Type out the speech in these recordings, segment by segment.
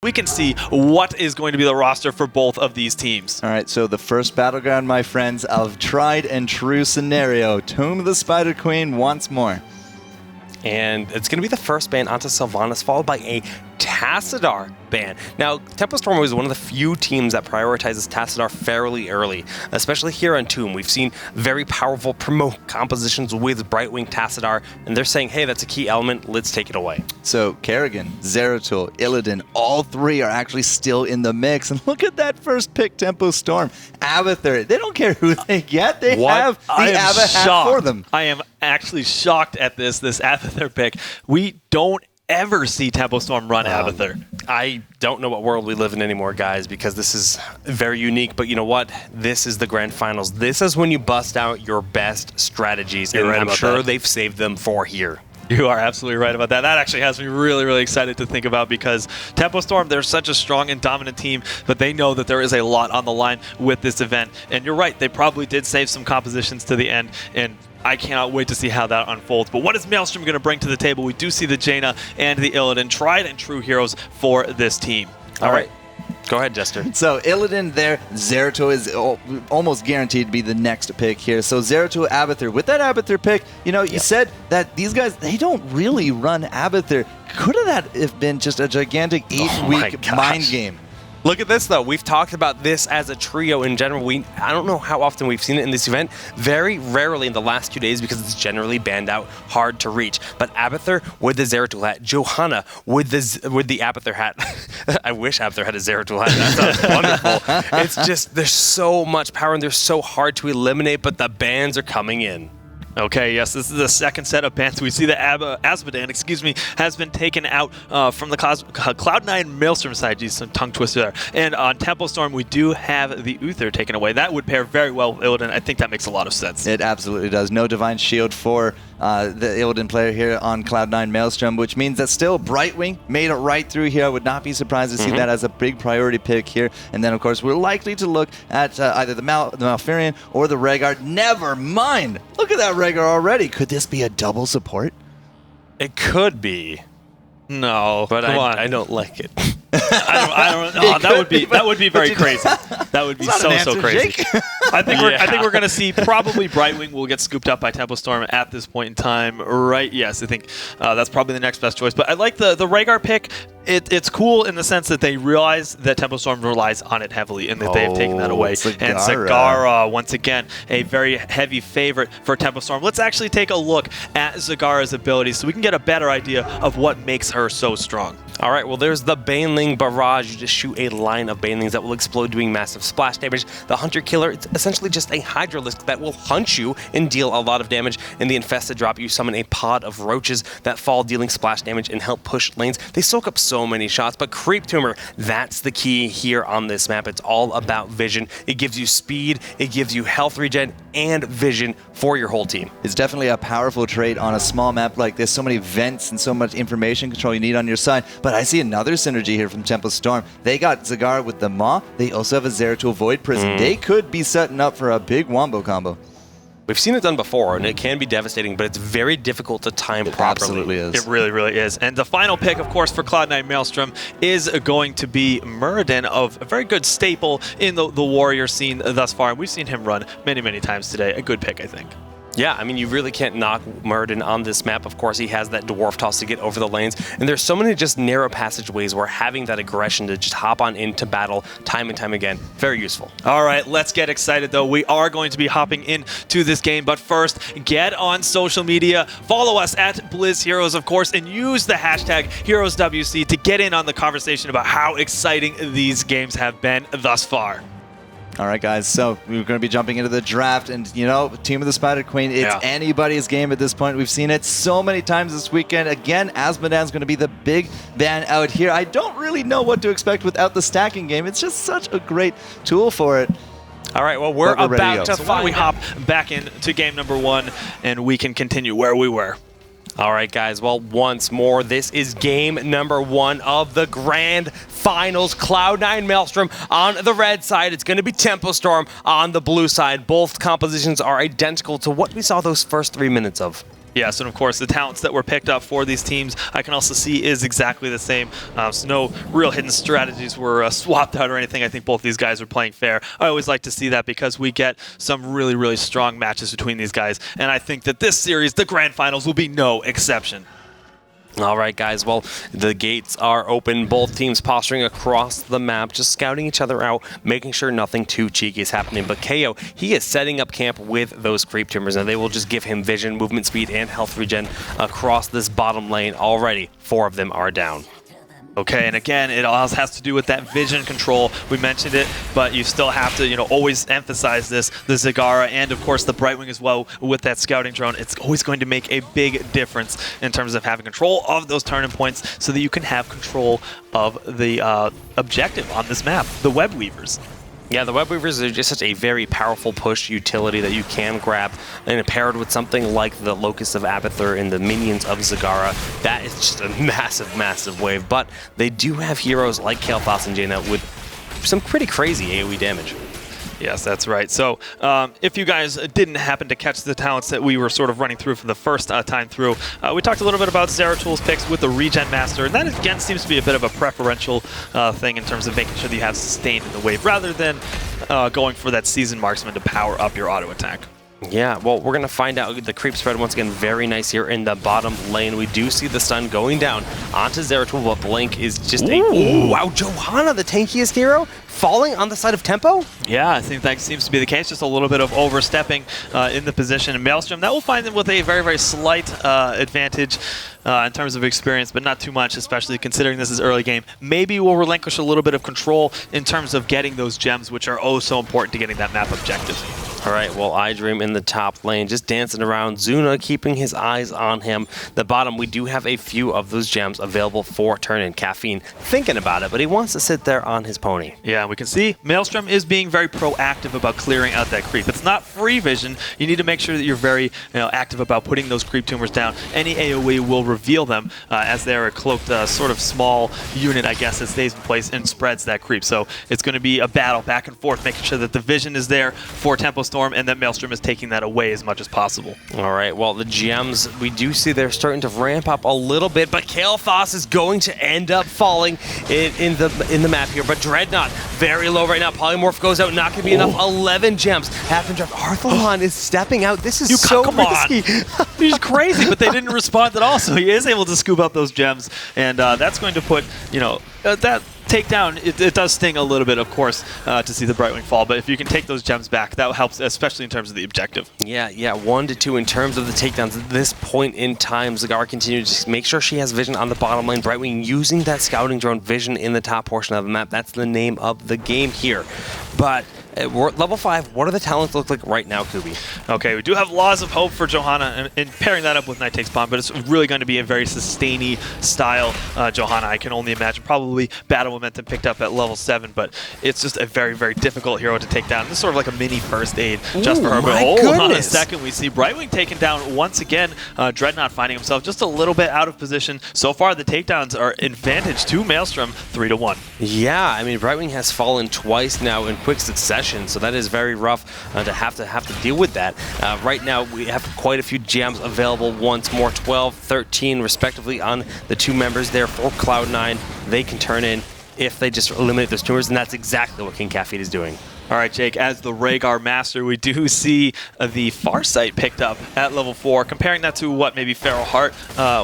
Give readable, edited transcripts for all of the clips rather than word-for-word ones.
we can see what is going to be the roster for both of these teams. All right, so the first battleground, my friends, of tried and true scenario. Tomb of the Spider Queen once more. And it's going to be the first ban onto Sylvanas, followed by a Tassadar ban. Now, Tempo Storm was one of the few teams that prioritizes Tassadar fairly early, especially here on Tomb. We've seen very powerful promote compositions with Brightwing Tassadar, and they're saying, hey, that's a key element, let's take it away. So, Kerrigan, Zeratul, Illidan, all three are actually still in the mix. And look at that first pick, Tempo Storm. Abathur, they don't care who they get. They have the Abba hat for them. I am actually shocked at this Abathur pick. We don't ever see Tempo Storm run Abathur. I don't know what world we live in anymore, guys, because this is very unique. But you know what? This is the grand finals. This is when you bust out your best strategies, and I'm sure they've saved them for here. You are absolutely right about that. That actually has me really, really excited to think about, because Tempo Storm, they're such a strong and dominant team, but they know that there is a lot on the line with this event. And you're right, they probably did save some compositions to the end, and I cannot wait to see how that unfolds. But what is Maelstrom going to bring to the table? We do see the Jaina and the Illidan, tried and true heroes for this team. All right. Go ahead, Jester. So Illidan there, Zeratul is almost guaranteed to be the next pick here. So Zeratul, Abathur. With that Abathur pick, you know, you said that these guys, they don't really run Abathur. Could that have been just a gigantic 8-week mind game? Look at this, though. We've talked about this as a trio in general. I don't know how often we've seen it in this event. Very rarely in the last 2 days, because it's generally banned out, hard to reach. But Abathur with the Zeratul hat, Johanna with the Abathur hat. I wish Abathur had a Zeratul hat. That sounds wonderful. It's just, there's so much power, and they're so hard to eliminate, but the bans are coming in. Okay, yes, this is the second set of bans. We see that Azmodan, has been taken out from the Cloud9 Maelstrom side. Geez, some tongue twister there. And on Tempo Storm, we do have the Uther taken away. That would pair very well with Illidan. I think that makes a lot of sense. It absolutely does. No Divine Shield for the Illidan player here on Cloud9 Maelstrom, which means that still Brightwing made it right through here. I would not be surprised to see that as a big priority pick here. And then, of course, we're likely to look at either the Malfurion or the Rhaegar. Never mind! Look at that Rhaegar already. Could this be a double support? It could be. No, but I don't like it. I don't know. That would be very crazy. That would be so crazy. I think we're going to see probably Brightwing will get scooped up by Tempo Storm at this point in time, right? Yes, I think that's probably the next best choice. But I like the Rhaegar pick. It's cool in the sense that they realize that Tempo Storm relies on it heavily, and that they've taken that away. And Zagara, once again, a very heavy favorite for Tempo Storm. Let's actually take a look at Zagara's abilities so we can get a better idea of what makes her so strong. All right, well, there's the Baneling Barrage. You just shoot a line of Banelings that will explode, doing massive splash damage. The Hunter Killer, it's essentially just a Hydralisk that will hunt you and deal a lot of damage. In the Infested drop, you summon a pod of roaches that fall, dealing splash damage and help push lanes. They soak up so many shots, but Creep Tumor, that's the key here on this map. It's all about vision. It gives you speed, it gives you health regen, and vision for your whole team. It's definitely a powerful trait on a small map like this. So many vents and so much information control you need on your side. But I see another synergy here from Tempo Storm. They got Zagara with the Maw. They also have a Zeratul Void Prison. They could be setting up for a big Wombo combo. We've seen it done before, and it can be devastating, but it's very difficult to time properly. Absolutely is. It really, really is. And the final pick, of course, for Cloud9 Maelstrom is going to be Muradin, of a very good staple in the warrior scene thus far. And we've seen him run many, many times today. A good pick, I think. Yeah, I mean, you really can't knock Muradin on this map. Of course, he has that Dwarf Toss to get over the lanes. And there's so many just narrow passageways where having that aggression to just hop on into battle time and time again, very useful. All right, let's get excited, though. We are going to be hopping into this game. But first, get on social media. Follow us at Blizz Heroes, of course, and use the hashtag HeroesWC to get in on the conversation about how exciting these games have been thus far. All right, guys, so we're going to be jumping into the draft, and, you know, Team of the Spider Queen, it's anybody's game at this point. We've seen it so many times this weekend. Again, Azmodan's going to be the big ban out here. I don't really know what to expect without the stacking game. It's just such a great tool for it. All right, well, we're about to find. We hop back into game number 1, and we can continue where we were. All right, guys. Well, once more, this is game number 1 of the grand finals. Cloud9 Maelstrom on the red side. It's going to be Tempo Storm on the blue side. Both compositions are identical to what we saw those first 3 minutes of. Yes, and of course the talents that were picked up for these teams I can also see is exactly the same. So no real hidden strategies were swapped out or anything. I think both these guys are playing fair. I always like to see that because we get some really, really strong matches between these guys. And I think that this series, the Grand Finals, will be no exception. All right, guys. Well, the gates are open. Both teams posturing across the map, just scouting each other out, making sure nothing too cheeky is happening. But Kaeyoh, he is setting up camp with those creep timbers, and they will just give him vision, movement speed, and health regen across this bottom lane. Already, 4 of them are down. Okay, and again, it all has to do with that vision control. We mentioned it, but you still have to, always emphasize this. The Zagara and, of course, the Brightwing as well with that scouting drone. It's always going to make a big difference in terms of having control of those turning points so that you can have control of the objective on this map, the Web Weavers. Yeah, the Web Weavers are just such a very powerful push utility that you can grab, and paired with something like the Locust of Abathur and the minions of Zagara, that is just a massive, massive wave. But they do have heroes like Kaeyoh and Jaina with some pretty crazy AoE damage. Yes, that's right. So if you guys didn't happen to catch the talents that we were sort of running through for the first time through, we talked a little bit about Zeratul picks with the Regen Master, and that again seems to be a bit of a preferential thing in terms of making sure that you have sustained in the wave rather than going for that Seasoned Marksman to power up your auto attack. Yeah, well, we're going to find out. The creep spread, once again, very nice here in the bottom lane. We do see the stun going down onto Zeratul, but Blink is just wow, Johanna, the tankiest hero, falling on the side of Tempo? Yeah, I think that seems to be the case. Just a little bit of overstepping in the position. And Maelstrom, that will find them with a very, very slight advantage in terms of experience, but not too much, especially considering this is early game. Maybe we'll relinquish a little bit of control in terms of getting those gems, which are oh so important to getting that map objective. All right, well, iDream in the top lane, just dancing around. Zuna keeping his eyes on him. The bottom, we do have a few of those gems available for turn-in. Caffeine thinking about it, but he wants to sit there on his pony. Yeah, we can see Maelstrom is being very proactive about clearing out that creep. It's not free vision. You need to make sure that you're very active about putting those creep tumors down. Any AoE will reveal them as they're a cloaked sort of small unit, I guess, that stays in place and spreads that creep. So it's going to be a battle back and forth, making sure that the vision is there for Tempo Storm and that Maelstrom is taking that away as much as possible. All right, well, the gems, we do see they're starting to ramp up a little bit, but Kaeyoh is going to end up falling in the map here. But Dreadnaught, very low right now. Polymorph goes out, not going to be enough. 11 gems have been dropped. Arthelon is stepping out. This is so risky. He's crazy, but they didn't respond at all, so he is able to scoop up those gems, and that's going to put, that takedown, it does sting a little bit, of course, to see the Brightwing fall, but if you can take those gems back, that helps, especially in terms of the objective. Yeah, 1 to 2 in terms of the takedowns. At this point in time, Zagara continues to make sure she has vision on the bottom lane. Brightwing using that scouting drone vision in the top portion of the map. That's the name of the game here. But we're at level 5. What do the talents look like right now, Kubi? Okay, we do have Laws of Hope for Johanna, and pairing that up with Night Takes Bomb, but it's really going to be a very sustaining style Johanna. I can only imagine probably battle momentum picked up at level 7, but it's just a very, very difficult hero to take down. This is sort of like a mini first aid just for her. But hold on a second, we see Brightwing taken down once again. Dreadnought finding himself just a little bit out of position. So far, the takedowns are advantage to Maelstrom, 3-1. Yeah, I mean, Brightwing has fallen twice now in quick succession, so that is very rough to have to deal with that. Right now, we have quite a few gems available once more, 12, 13 respectively on the 2 members there for Cloud9. They can turn in if they just eliminate those tumors, and that's exactly what KingCaffeine is doing. All right, Jake, as the Rhaegar Master, we do see the Farsight picked up at level 4. Comparing that to what, maybe Feral Heart,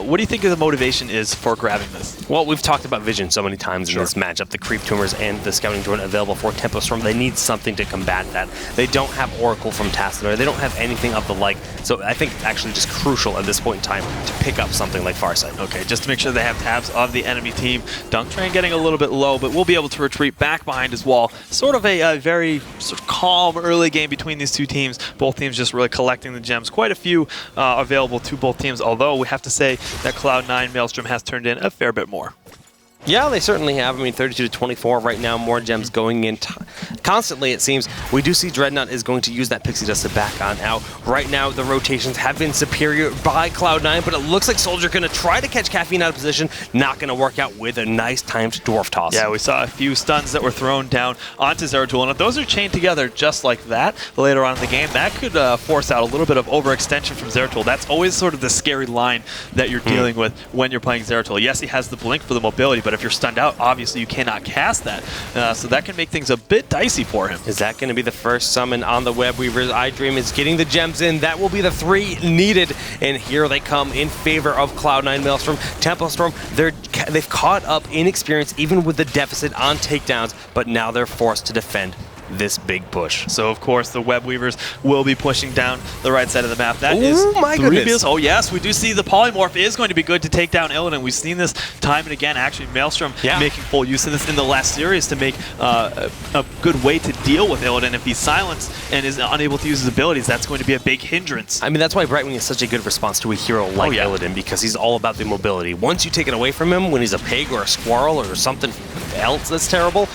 what do you think the motivation is for grabbing this? Well, we've talked about vision so many times in this matchup. The creep tumors and the scouting drone available for Tempo Storm. They need something to combat that. They don't have Oracle from Tassadar. They don't have anything of the like. So I think it's actually just crucial at this point in time to pick up something like Farsight. Okay, just to make sure they have tabs of the enemy team. Dunktrain getting a little bit low, but we'll be able to retreat back behind his wall. Sort of a very sort of calm early game between these two teams. Both teams just really collecting the gems. Quite a few available to both teams, although we have to say that Cloud9 Maelstrom has turned in a fair bit more. Yeah, they certainly have. I mean, 32 to 24 right now, more gems going in constantly, it seems. We do see Dreadnaught is going to use that Pixie Dust to back on out. Right now, the rotations have been superior by Cloud9, but it looks like Soldier going to try to catch Caffeine out of position. Not going to work out with a nice timed Dwarf Toss. Yeah, we saw a few stuns that were thrown down onto Zeratul, and if those are chained together just like that later on in the game, that could force out a little bit of overextension from Zeratul. That's always sort of the scary line that you're dealing with when you're playing Zeratul. Yes, he has the blink for the mobility, but if you're stunned out, obviously you cannot cast that. So that can make things a bit dicey for him. Is that going to be the first summon on the Web Weavers? iDream is getting the gems in. That will be the 3 needed. And here they come in favor of Cloud9 Maelstrom. Tempo Storm, they've caught up in experience even with the deficit on takedowns, but now they're forced to defend this big push. So of course the Web Weavers will be pushing down the right side of the map. That is my 3 goodness. bills. Oh yes, we do see the Polymorph is going to be good to take down Illidan. We've seen this time and again. Actually, Maelstrom making full use of this in the last series to make a good way to deal with Illidan. If he's silenced and is unable to use his abilities, that's going to be a big hindrance. I mean, that's why Brightwing is such a good response to a hero like Illidan, because he's all about the mobility. Once you take it away from him, when he's a pig or a squirrel or something else that's terrible,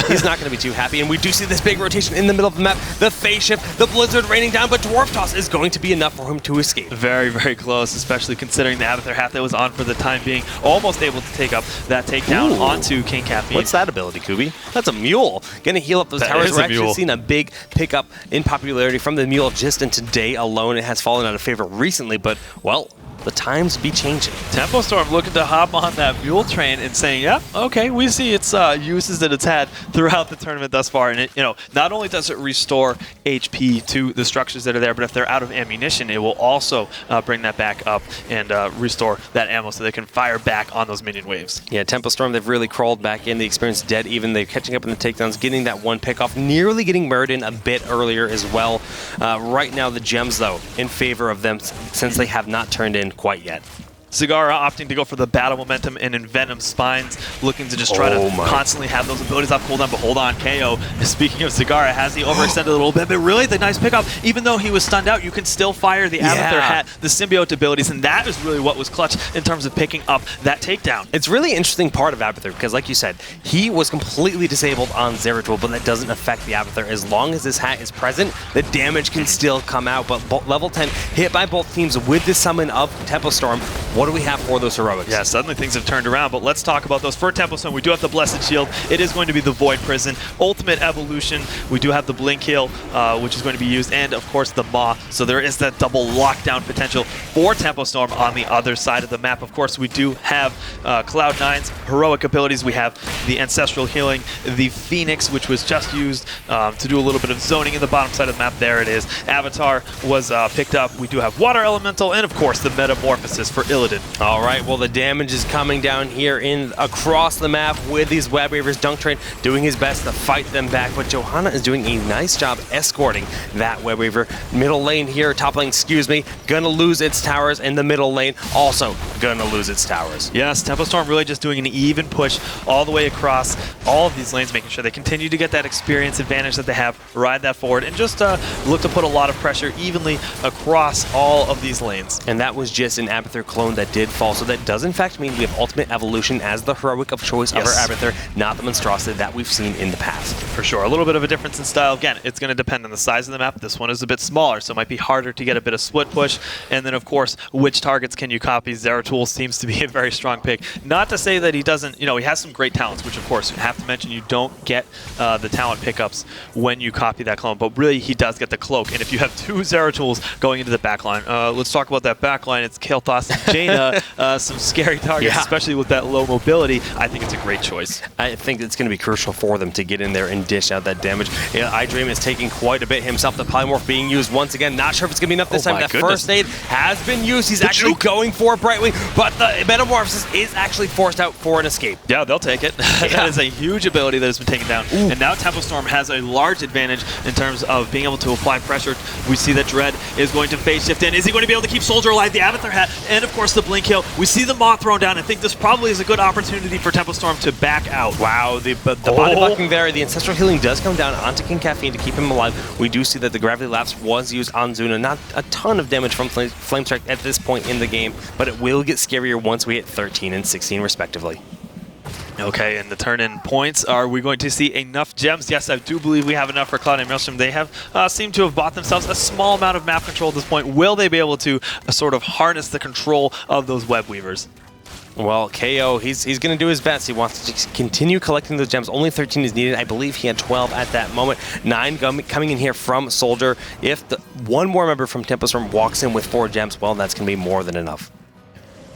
he's not going to be too happy. And we do see this big rotation in the middle of the map. The phase shift, the blizzard raining down, but Dwarf Toss is going to be enough for him to escape. Very, very close, especially considering the Abathur hat that was on for the time being. Almost able to take up that takedown onto KingCaffeine. What's that ability, Kubi? That's a mule. Going to heal up those towers. We're actually seeing a big pickup in popularity from the mule just in today alone. It has fallen out of favor recently, but, well, the times be changing. Tempo Storm looking to hop on that mule train and saying, yeah, okay, we see its uses that it's had throughout the tournament thus far. And it, not only does it restore HP to the structures that are there, but if they're out of ammunition, it will also bring that back up and restore that ammo so they can fire back on those minion waves. Yeah, Tempo Storm, they've really crawled back in. The experience dead even. They're catching up in the takedowns, getting that one pick off, nearly getting Murden a bit earlier as well. Right now, the gems, though, in favor of them since they have not turned in quite yet. Zagara opting to go for the battle momentum and Envenom Spines, looking to just try to constantly have those abilities off cooldown. But hold on, Kaeyoh, speaking of Zagara, has he overextended a little bit, but really the nice pickup, even though he was stunned out, you can still fire the Abathur hat, the symbiote abilities, and that is really what was clutch in terms of picking up that takedown. It's really interesting part of Abathur, because like you said, he was completely disabled on Zeratul, but that doesn't affect the Abathur. As long as this hat is present, the damage can still come out. But level 10 hit by both teams with the summon of Tempo Storm. What do we have for those heroics? Yeah, suddenly things have turned around, but let's talk about those. For Tempo Storm, we do have the Blessed Shield. It is going to be the Void Prison. Ultimate Evolution, we do have the Blink Heal, which is going to be used, and of course the Maw. So there is that double lockdown potential for Tempo Storm on the other side of the map. Of course, we do have Cloud9's heroic abilities. We have the Ancestral Healing, the Phoenix, which was just used to do a little bit of zoning in the bottom side of the map. There it is. Avatar was picked up. We do have Water Elemental, and of course the Metamorphosis for Illidan. All right, well, the damage is coming down here across the map with these Web Weavers. Dunktrain doing his best to fight them back, but Johanna is doing a nice job escorting that Web Weaver. Middle lane here, top lane, excuse me, gonna lose its towers, and the middle lane also gonna lose its towers. Yes, Tempo Storm really just doing an even push all the way across all of these lanes, making sure they continue to get that experience advantage that they have, ride that forward, and just look to put a lot of pressure evenly across all of these lanes. And that was just an Abathur clone that did fall, so that does in fact mean we have Ultimate Evolution as the heroic of choice of our Abathur, not the monstrosity that we've seen in the past. For sure, a little bit of a difference in style. Again, it's going to depend on the size of the map. This one is a bit smaller, so it might be harder to get a bit of split push. And then, of course, which targets can you copy? Zeratul seems to be a very strong pick. Not to say that he doesn't, he has some great talents, which, of course, you have to mention you don't get the talent pickups when you copy that clone, but really he does get the cloak. And if you have 2 Zeratuls going into the backline, let's talk about that backline. It's Kael'thas and Jaina, some scary targets, especially with that low mobility. I think it's a great choice. I think it's going to be crucial for them to get in there and dish out that damage. iDream is taking quite a bit himself. The Polymorph being used once again. Not sure if it's going to be enough this time. That first aid has been used. He's actually going for Brightwing, but the Metamorphosis is actually forced out for an escape. Yeah, they'll take it. That is a huge ability that has been taken down. And now Tempo Storm has a large advantage in terms of being able to apply pressure. We see that Dread is going to phase shift in. Is he going to be able to keep Soldier alive? The Abathur hat, and of course the Blink Heal. We see the Maw thrown down. I think this probably is a good opportunity for Tempo Storm to back out. Wow, the body blocking there. The Ancestral Healing does come down onto KingCaffeine to keep him alive. We do see that the Gravity Lapse was used on Zuna. Not a ton of damage from Flame Strike at this point in the game, but it will get scarier once we hit 13 and 16 respectively. Okay, and the turn-in points, are we going to see enough gems? Yes, I do believe we have enough for Cloud9 Maelstrom. They have seemed to have bought themselves a small amount of map control at this point. Will they be able to sort of harness the control of those web weavers? Well, Kaeyoh, he's going to do his best. He wants to continue collecting those gems. Only 13 is needed. I believe he had 12 at that moment. 9 coming in here from Soldier. If one more member from Tempostorm walks in with 4 gems, well, that's going to be more than enough.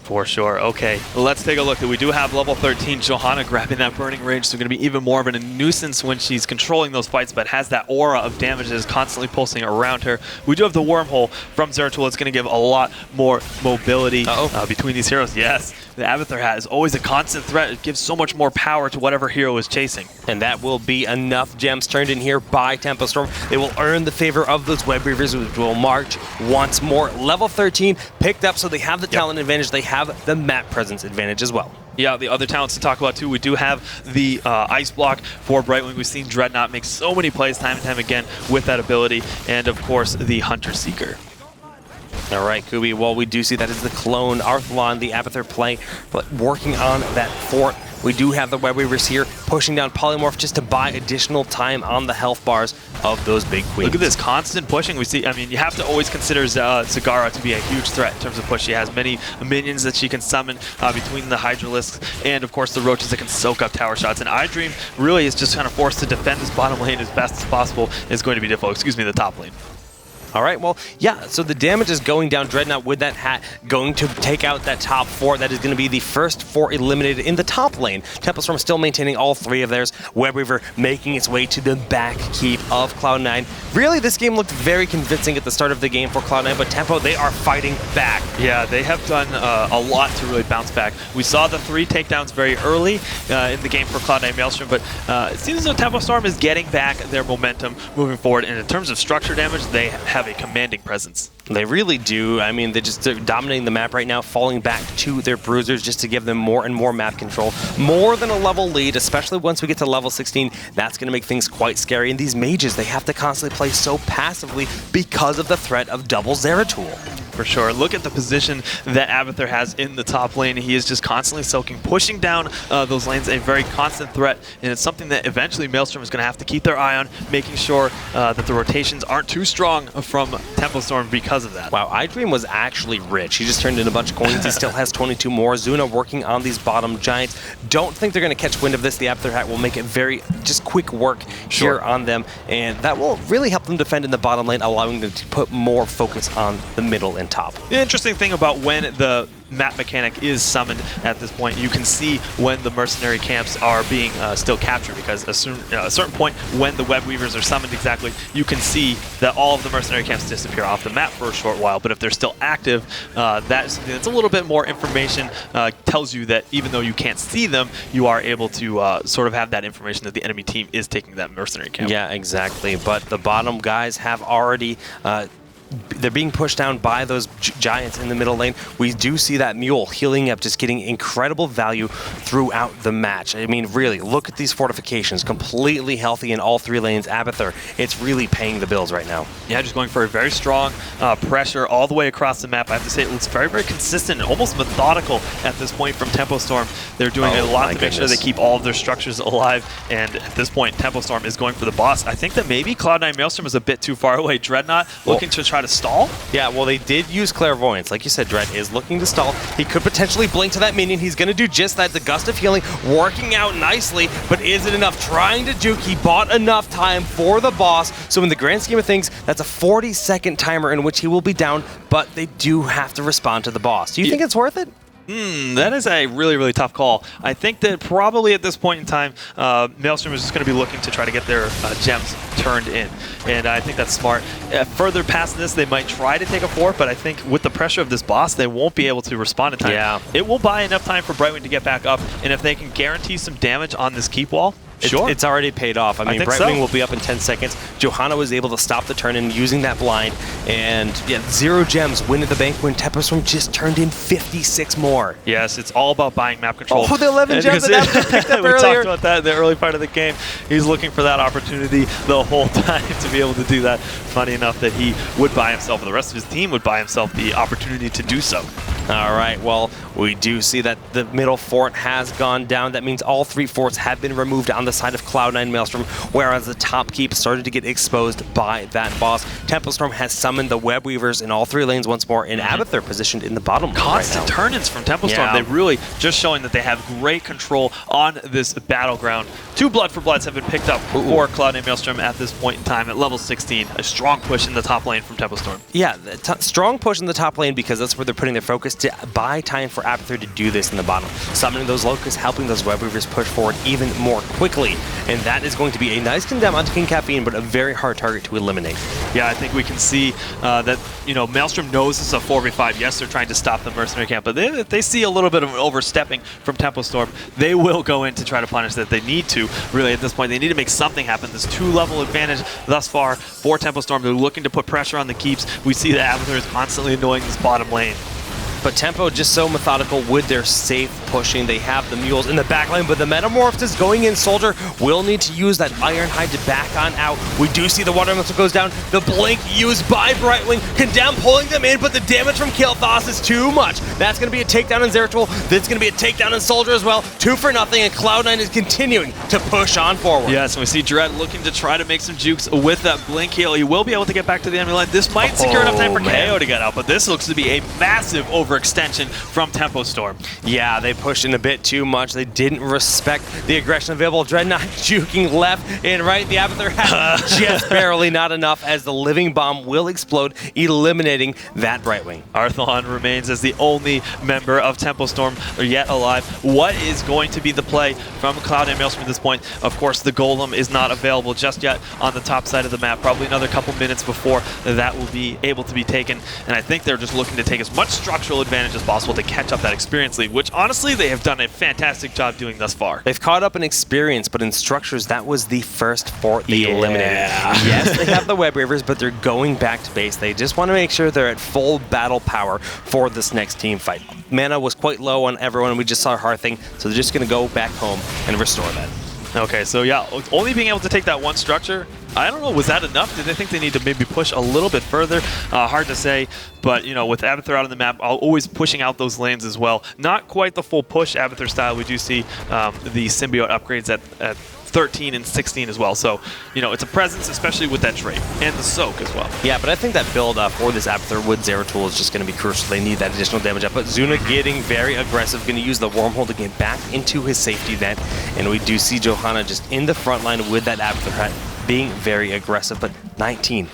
For sure. Okay, let's take a look. We do have level 13 Johanna grabbing that burning rage, so going to be even more of a nuisance when she's controlling those fights, but has that aura of damage that is constantly pulsing around her. We do have the wormhole from Zeratul. It's going to give a lot more mobility between these heroes. Yes, the Abathur hat is always a constant threat. It gives so much more power to whatever hero is chasing. And that will be enough gems turned in here by Tempostorm. They will earn the favor of those web weavers, which will march once more. Level 13 picked up, so they have the talent advantage. They have the map presence advantage as well. Yeah, the other talents to talk about too, we do have the Ice Block for Brightwing. We've seen Dreadnaught make so many plays time and time again with that ability, and of course the Hunter Seeker. All right, Kubi, well, we do see that is the clone Arthelon, the Abathur play, but working on that fort. We do have the web weavers here pushing down Polymorph just to buy additional time on the health bars of those big queens. Look at this constant pushing. We see, I mean, you have to always consider Zagara to be a huge threat in terms of push. She has many minions that she can summon between the Hydralisks and, of course, the roaches that can soak up tower shots. And iDream really is just kind of forced to defend this bottom lane as best as possible. Is going to be difficult. Excuse me, the top lane. All right, well, yeah, so the damage is going down. Dreadnaught with that hat going to take out that top 4. That is going to be the first 4 eliminated in the top lane. Tempostorm still maintaining all 3 of theirs. Webweaver making its way to the back keep of Cloud9. Really, this game looked very convincing at the start of the game for Cloud9, but Tempo, they are fighting back. Yeah, they have done a lot to really bounce back. We saw the 3 takedowns very early in the game for Cloud9 Maelstrom, but it seems as though Tempostorm is getting back their momentum moving forward. And in terms of structure damage, they have a commanding presence. They really do. I mean, they're dominating the map right now, falling back to their bruisers just to give them more and more map control. More than a level lead, especially once we get to level 16. That's going to make things quite scary. And these mages, they have to constantly play so passively because of the threat of double Zeratul. For sure. Look at the position that Abathur has in the top lane. He is just constantly soaking, pushing down those lanes, a very constant threat, and it's something that eventually Maelstrom is going to have to keep their eye on, making sure that the rotations aren't too strong from Tempostorm because of that. Wow, iDream was actually rich. He just turned in a bunch of coins. He still has 22 more. Zuna working on these bottom giants. Don't think they're going to catch wind of this. The Abathur hat will make it very just quick work here on them, and that will really help them defend in the bottom lane, allowing them to put more focus on the middle and top. The interesting thing about when the map mechanic is summoned at this point, you can see when the mercenary camps are being still captured, because a certain point when the web weavers are summoned exactly, you can see that all of the mercenary camps disappear off the map for a short while. But if they're still active, that's a little bit more information, tells you that even though you can't see them, you are able to sort of have that information that the enemy team is taking that mercenary camp. Yeah, exactly. But the bottom guys have already they're being pushed down by those giants in the middle lane. We do see that mule healing up, just getting incredible value throughout the match. I mean, really, look at these fortifications, completely healthy in all 3 lanes. Abathur, it's really paying the bills right now. Yeah, just going for a very strong pressure all the way across the map. I have to say, it looks very, very consistent and almost methodical at this point from Tempostorm. They're doing a lot to make sure they keep all of their structures alive, and at this point, Tempostorm is going for the boss. I think that maybe Cloud9 Maelstrom is a bit too far away. Dreadnaught looking to try to stall? Yeah, well, they did use Clairvoyance. Like you said, Dread is looking to stall. He could potentially blink to that minion. He's going to do just that. The Gust of Healing working out nicely, but is it enough? Trying to juke. He bought enough time for the boss. So in the grand scheme of things, that's a 40-second timer in which he will be down, but they do have to respond to the boss. Do you think it's worth it? That is a really, really tough call. I think that probably at this point in time, Maelstrom is just going to be looking to try to get their gems turned in. And I think that's smart. Further past this, they might try to take a fort, but I think with the pressure of this boss, they won't be able to respond in time. Yeah. It will buy enough time for Brightwing to get back up, and if they can guarantee some damage on this keep wall, sure. It's already paid off. I mean, Brightwing will be up in 10 seconds. Johanna was able to stop the turn-in using that blind. And yeah, 0 gems win at the bank when Tempostorm just turned in 56 more. Yes, it's all about buying map control. Oh, the 11 gems that Abathur picked up we earlier. talked about that in the early part of the game. He's looking for that opportunity the whole time to be able to do that. Funny enough that he would buy himself, and the rest of his team would buy himself the opportunity to do so. All right, well, we do see that the middle fort has gone down. That means all 3 forts have been removed on the side of Cloud9 Maelstrom, whereas the top keep started to get exposed by that boss. Tempostorm has summoned the Web Weavers in all 3 lanes once more, and Abathur positioned in the bottom lane Constant turn-ins from Tempostorm. They really just showing that they have great control on this battleground. 2 Blood for Bloods have been picked up for Cloud9 Maelstrom at this point in time at level 16. A strong push in the top lane from Tempostorm. Yeah, strong push in the top lane because that's where they're putting their focus to buy time for Abathur to do this in the bottom. Summoning those locusts, helping those Web Weavers push forward even more quickly. And that is going to be a nice condemn onto KingCaffeine, but a very hard target to eliminate. Yeah, I think we can see that, Maelstrom knows this is a 4v5. Yes, they're trying to stop the mercenary camp, but if they see a little bit of an overstepping from Tempostorm, they will go in to try to punish that. They need to, really, at this point. They need to make something happen. This 2-level advantage thus far for Tempostorm. They're looking to put pressure on the keeps. We see that Abathur is constantly annoying this bottom lane. But Tempo just so methodical with their safe pushing. They have the mules in the back line, but the Metamorph is going in. Soldier will need to use that Ironhide to back on out. We do see the Water Missile goes down. The Blink used by Brightwing. Condemn pulling them in, but the damage from Kaeyoh is too much. That's going to be a takedown in Zeratul. That's going to be a takedown in Soldier as well. 2 for nothing, and Cloud9 is continuing to push on forward. Yes, and we see Dread looking to try to make some jukes with that Blink heal. He will be able to get back to the enemy line. This might secure enough time for Kaeyoh to get out, but this looks to be a massive overextension from Tempostorm. Yeah, they pushed in a bit too much. They didn't respect the aggression available. Dreadnaught juking left and right. The Abathur has just barely not enough as the Living Bomb will explode, eliminating that Brightwing. Arthelon remains as the only member of Tempostorm yet alive. What is going to be the play from Cloud9 Maelstrom at this point? Of course, the Golem is not available just yet on the top side of the map. Probably another couple minutes before that will be able to be taken. And I think they're just looking to take as much structural advantage as possible to catch up that experience lead, which honestly they have done a fantastic job doing thus far. They've caught up in experience, but in structures, that was the first fort they eliminated. Yes, they have the Web Weavers, but they're going back to base. They just want to make sure they're at full battle power for this next team fight. Mana was quite low on everyone, and we just saw Hearthing, so they're just going to go back home and restore that. Okay, so yeah, only being able to take that one structure, I don't know, was that enough? Did they think they need to maybe push a little bit further? Hard to say, but with Abathur out on the map, always pushing out those lanes as well. Not quite the full push Abathur style. We do see the symbiote upgrades at 13 and 16 as well. So, it's a presence, especially with that trait and the soak as well. Yeah, but I think that build for this Abathur with Zeratul is just going to be crucial. They need that additional damage up. But Zuna getting very aggressive, going to use the wormhole to get back into his safety net. And we do see Johanna just in the front line with that Abathur hat being very aggressive, but 19.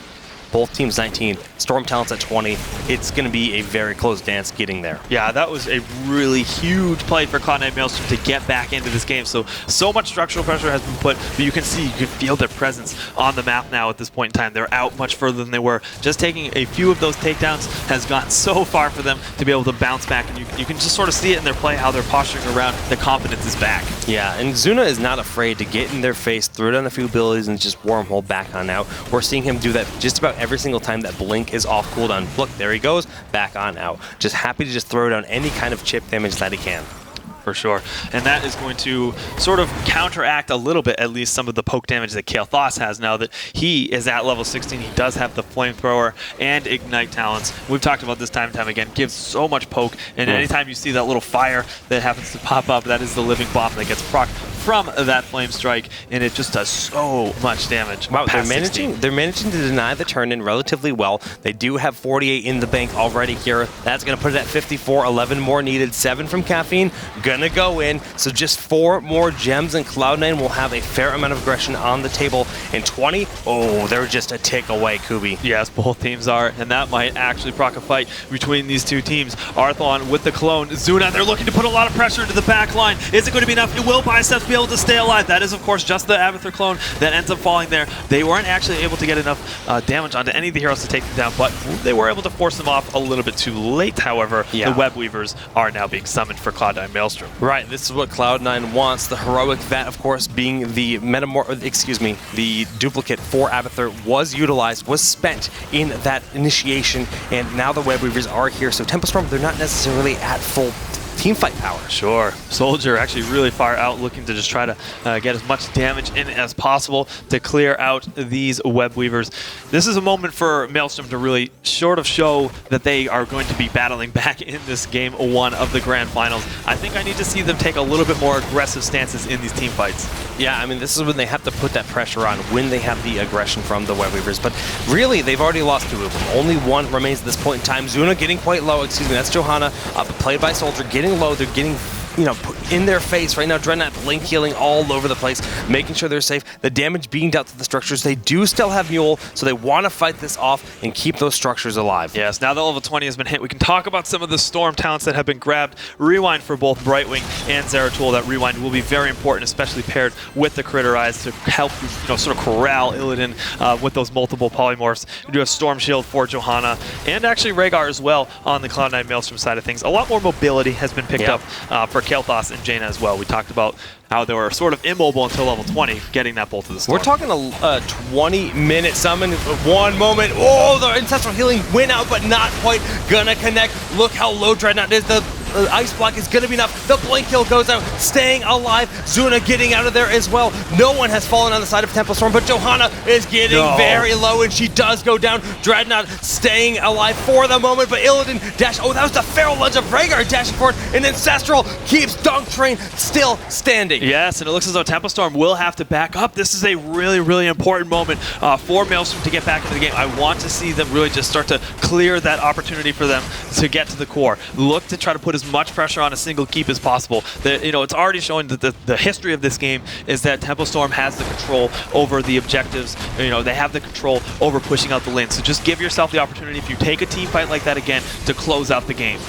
Both teams 19. Storm Talent's at 20. It's going to be a very close dance getting there. Yeah, that was a really huge play for Cloud9 Maelstrom to get back into this game. So much structural pressure has been put, but you can feel their presence on the map now at this point in time. They're out much further than they were. Just taking a few of those takedowns has gotten so far for them to be able to bounce back, and you can just sort of see it in their play, how they're posturing around. The confidence is back. Yeah, and Zuna is not afraid to get in their face, throw down a few abilities, and just wormhole back on out. We're seeing him do that just about every single time that Blink is off cooldown. Look, there he goes, back on out. Just happy to just throw down any kind of chip damage that he can. For sure. And that is going to sort of counteract a little bit, at least some of the poke damage that Kaeyoh has now that he is at level 16. He does have the flamethrower and ignite talents. We've talked about this time and time again. Gives so much poke, and anytime you see that little fire that happens to pop up, that is the living bomb that gets procced from that flame strike, and it just does so much damage. Wow, they're managing to deny the turn-in relatively well. They do have 48 in the bank already here. That's going to put it at 54. 11 more needed. 7 from Caffeine. Gonna go in. So just 4 more gems, and Cloud9 will have a fair amount of aggression on the table. And 20, they're just a tick away, Kubi. Yes, both teams are, and that might actually proc a fight between these two teams. Arthelon with the clone. Zuna, they're looking to put a lot of pressure into the back line. Is it going to be enough? It will Biceps be able to stay alive. That is, of course, just the Abathur clone that ends up falling there. They weren't actually able to get enough damage onto any of the heroes to take them down, but they were able to force them off a little bit too late. However, the Web Weavers are now being summoned for Cloud9 Maelstrom. Right, this is what Cloud9 wants. The heroic, that of course being the the duplicate for Abathur was utilized, was spent in that initiation, and now the Web Weavers are here. So Tempostorm, they're not necessarily at full team fight power. Sure. Soldier actually really far out, looking to just try to get as much damage in as possible to clear out these web weavers. This is a moment for Maelstrom to really sort of show that they are going to be battling back in this game 1 of the grand finals. I think I need to see them take a little bit more aggressive stances in these team fights. Yeah, I mean, this is when they have to put that pressure on, when they have the aggression from the web weavers. But really, they've already lost 2 of them. Only 1 remains at this point in time. Zuna getting quite low, excuse me, that's Johanna, played by Soldier, getting low. They're getting, you know, put in their face right now. Dreadnaught blink healing all over the place, making sure they're safe. The damage being dealt to the structures. They do still have Mule, so they want to fight this off and keep those structures alive. Yes, now that level 20 has been hit, we can talk about some of the Storm talents that have been grabbed. Rewind for both Brightwing and Zeratul. That Rewind will be very important, especially paired with the Critter Eyes to help, you know, sort of corral Illidan with those multiple polymorphs. We do a Storm Shield for Johanna, and actually Rhaegar as well on the Cloud9 Maelstrom side of things. A lot more mobility has been picked up for Kael'thas and Jaina as well. We talked about how they were sort of immobile until level 20, getting that bolt of the storm. We're talking a 20-minute summon. One moment. Oh, the ancestral healing went out, but not quite gonna connect. Look how low Dreadnaught is. The ice block is gonna be enough. The blink kill goes out, staying alive. Zuna getting out of there as well. No one has fallen on the side of Temple Storm, but Johanna is getting very low, and she does go down. Dreadnaught staying alive for the moment, but Illidan dash. Oh, that was the feral lunge of Rhaegar dashing forward, and Ancestral keeps Dunktrain still standing. Yes, and it looks as though Temple Storm will have to back up. This is a really, really important moment for Maelstrom to get back into the game. I want to see them really just start to clear that opportunity for them to get to the core. Look to try to put as much pressure on a single keep as possible. You know, it's already showing that the history of this game is that Temple Storm has the control over the objectives. You know, they have the control over pushing out the lane. So just give yourself the opportunity, if you take a team fight like that again, to close out the game.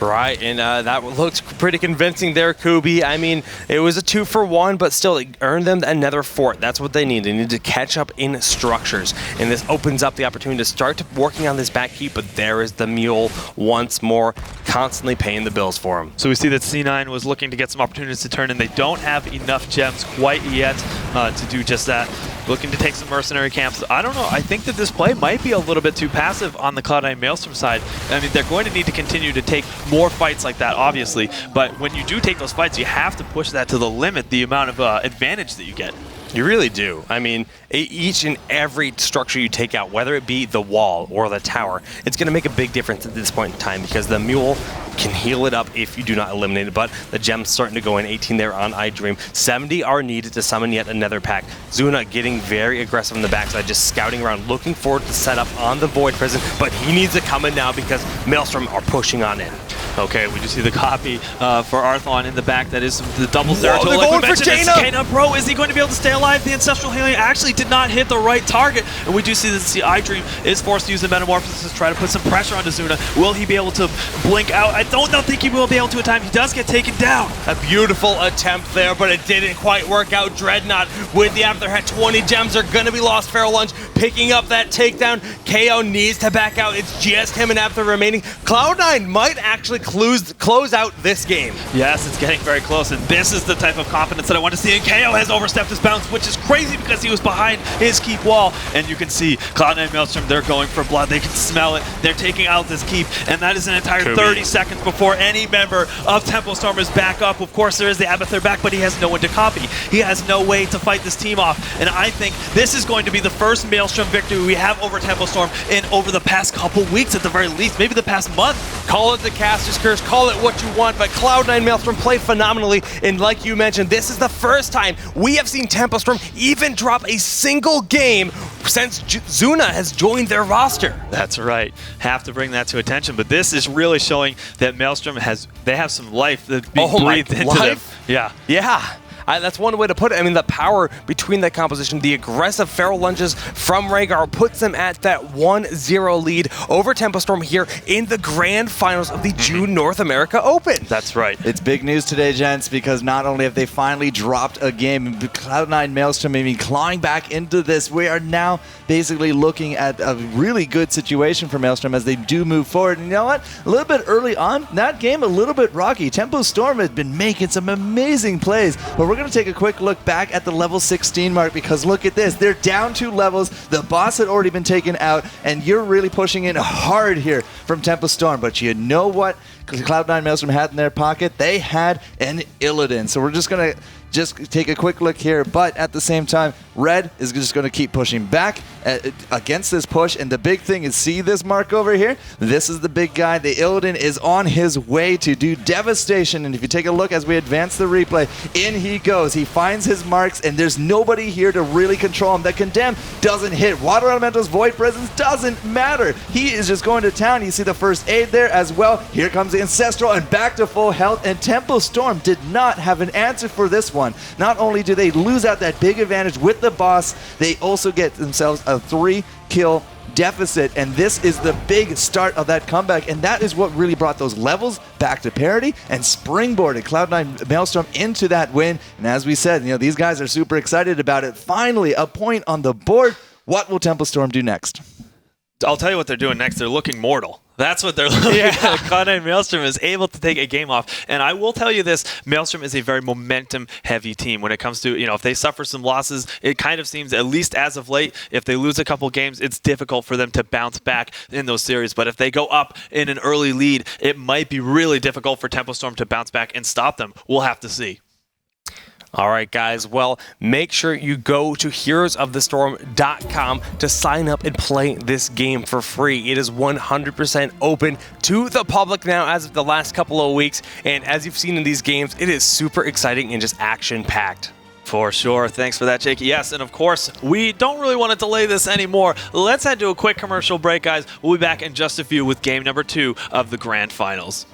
Right, and that looked pretty convincing there, Kubi. I mean, it was a 2-for-1, but still, it earned them another fort. That's what they need. They need to catch up in structures, and this opens up the opportunity to start working on this back keep, but there is the Mule once more, constantly paying the bills for him. So we see that C9 was looking to get some opportunities to turn in. They don't have enough gems quite yet to do just that. Looking to take some mercenary camps. I don't know. I think that this play might be a little bit too passive on the Cloud9 Maelstrom side. I mean, they're going to need to continue to take more fights like that, obviously. But when you do take those fights, you have to push that to the limit, the amount of advantage that you get. You really do. I mean, each and every structure you take out, whether it be the wall or the tower, it's going to make a big difference at this point in time, because the Mule can heal it up if you do not eliminate it. But the gem's starting to go in, 18 there on iDream. 70 are needed to summon yet another pack. Zuna getting very aggressive on the backside, just scouting around, looking forward to set up on the Void Prison, but he needs to come in now because Maelstrom are pushing on in. Okay, we just see the copy for Arthelon in the back. That is the double Zeratul. They're going for Jaina! Bro, is he going to be able to stay alive? The Ancestral Healing actually did not hit the right target. And we do see that iDream is forced to use the Metamorphosis to try to put some pressure onto Zuna. Will he be able to blink out? I don't think he will be able to at time. He does get taken down. A beautiful attempt there, but it didn't quite work out. Dreadnaught with the Afterhead. 20 gems are going to be lost. Feral Lunge picking up that takedown. Kaeyoh needs to back out. It's just him and After remaining. Cloud9 might actually close out this game. Yes, it's getting very close, and this is the type of confidence that I want to see. And Kaeyoh has overstepped his bounds, which is crazy because he was behind his keep wall. And you can see Cloud9 Maelstrom, they're going for blood. They can smell it. They're taking out this keep, and that is an entire 30 seconds before any member of Temple Storm is back up. Of course, there is the Abathur back, but he has no one to copy. He has no way to fight this team off. And I think this is going to be the first Maelstrom victory we have over Temple Storm in over the past couple weeks at the very least, maybe the past month. Call it the Caster's Curse, call it what you want, but Cloud9 Maelstrom play phenomenally, and like you mentioned, this is the first time we have seen Temple Storm even drop a single game since Zuna has joined their roster. That's right. Have to bring that to attention, but this is really showing that Maelstrom they have some life that being breathed into them. Yeah. Yeah. That's one way to put it. I mean, the power between that composition, the aggressive feral lunges from Rhaegar puts them at that 1-0 lead over Temple Storm here in the grand finals of the June North America Open. That's right. It's big news today, gents, because not only have they finally dropped a game, Cloud9 Maelstrom maybe clawing back into this. We are now basically looking at a really good situation for Maelstrom as they do move forward. And you know what? A little bit early on, that game a little bit rocky. Temple Storm has been making some amazing plays, but we're going to take a quick look back at the level 16 mark, because look at this. They're down 2 levels. The boss had already been taken out, and you're really pushing in hard here from Temple Storm. But you know what? Cloud9 Maelstrom had in their pocket? They had an Illidan. So we're just going to take a quick look here, but at the same time, Red is just going to keep pushing back against this push, and the big thing is, see this mark over here? This is the big guy. The Illidan is on his way to do devastation, and if you take a look as we advance the replay, in he goes. He finds his marks, and there's nobody here to really control him. The Condemn doesn't hit. Water Elemental's Void Presence doesn't matter. He is just going to town. You see the first aid there as well. Here comes the Ancestral, and back to full health, and Tempo Storm did not have an answer for this one. Not only do they lose out that big advantage with the boss, they also get themselves a 3-kill deficit, and this is the big start of that comeback, and that is what really brought those levels back to parity and springboarded Cloud9 Maelstrom into that win. And as we said, these guys are super excited about it. Finally, a point on the board. What will Tempo Storm do next? I'll tell you what they're doing next. They're looking mortal. That's what they're looking at. Cloud9 Maelstrom is able to take a game off. And I will tell you this, Maelstrom is a very momentum-heavy team when it comes to, if they suffer some losses, it kind of seems, at least as of late, if they lose a couple games, it's difficult for them to bounce back in those series. But if they go up in an early lead, it might be really difficult for Tempo Storm to bounce back and stop them. We'll have to see. All right, guys. Well, make sure you go to heroesofthestorm.com to sign up and play this game for free. It is 100% open to the public now as of the last couple of weeks. And as you've seen in these games, it is super exciting and just action-packed. For sure. Thanks for that, Jake. Yes, and of course, we don't really want to delay this anymore. Let's head to a quick commercial break, guys. We'll be back in just a few with game number 2 of the Grand Finals.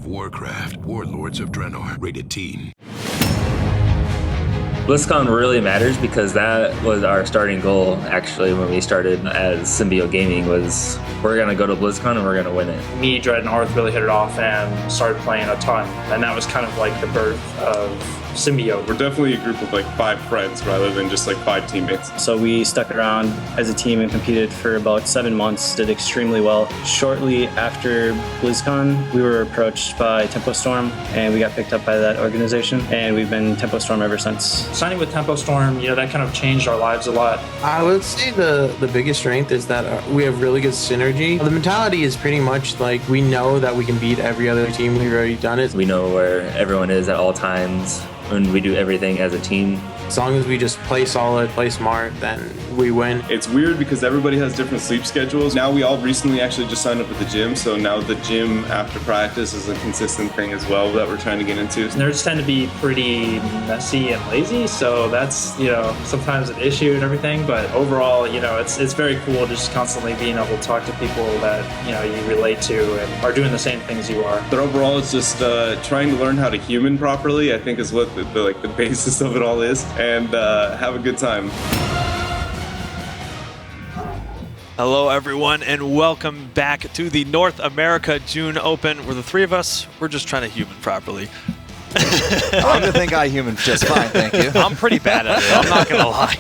Warcraft, Warlords of Draenor, rated teen. BlizzCon really matters because that was our starting goal, actually, when we started as Symbiote Gaming, was we're going to go to BlizzCon and we're going to win it. Me, Dread, and Arth really hit it off and started playing a ton, and that was kind of like the birth of Symbiote. We're definitely a group of like 5 friends rather than just like 5 teammates. So we stuck around as a team and competed for about 7 months, did extremely well. Shortly after BlizzCon, we were approached by Tempo Storm, and we got picked up by that organization, and we've been Tempo Storm ever since. Signing with Tempo Storm, that kind of changed our lives a lot. I would say the biggest strength is that we have really good synergy. The mentality is pretty much like we know that we can beat every other team. We've already done it. We know where everyone is at all times, and we do everything as a team. As long as we just play solid, play smart, then we win. It's weird because everybody has different sleep schedules. Now we all recently actually just signed up at the gym, so now the gym after practice is a consistent thing as well that we're trying to get into. Nerds tend to be pretty messy and lazy, so that's, sometimes an issue and everything, but overall, it's very cool just constantly being able to talk to people that, you relate to and are doing the same things you are. But overall, it's just trying to learn how to human properly, I think is what the basis of it all is. And have a good time. Hello, everyone, and welcome back to the North America June Open, where the 3 of us, we're just trying to human properly. I like to think I human just fine, thank you. I'm pretty bad at it, I'm not going to lie.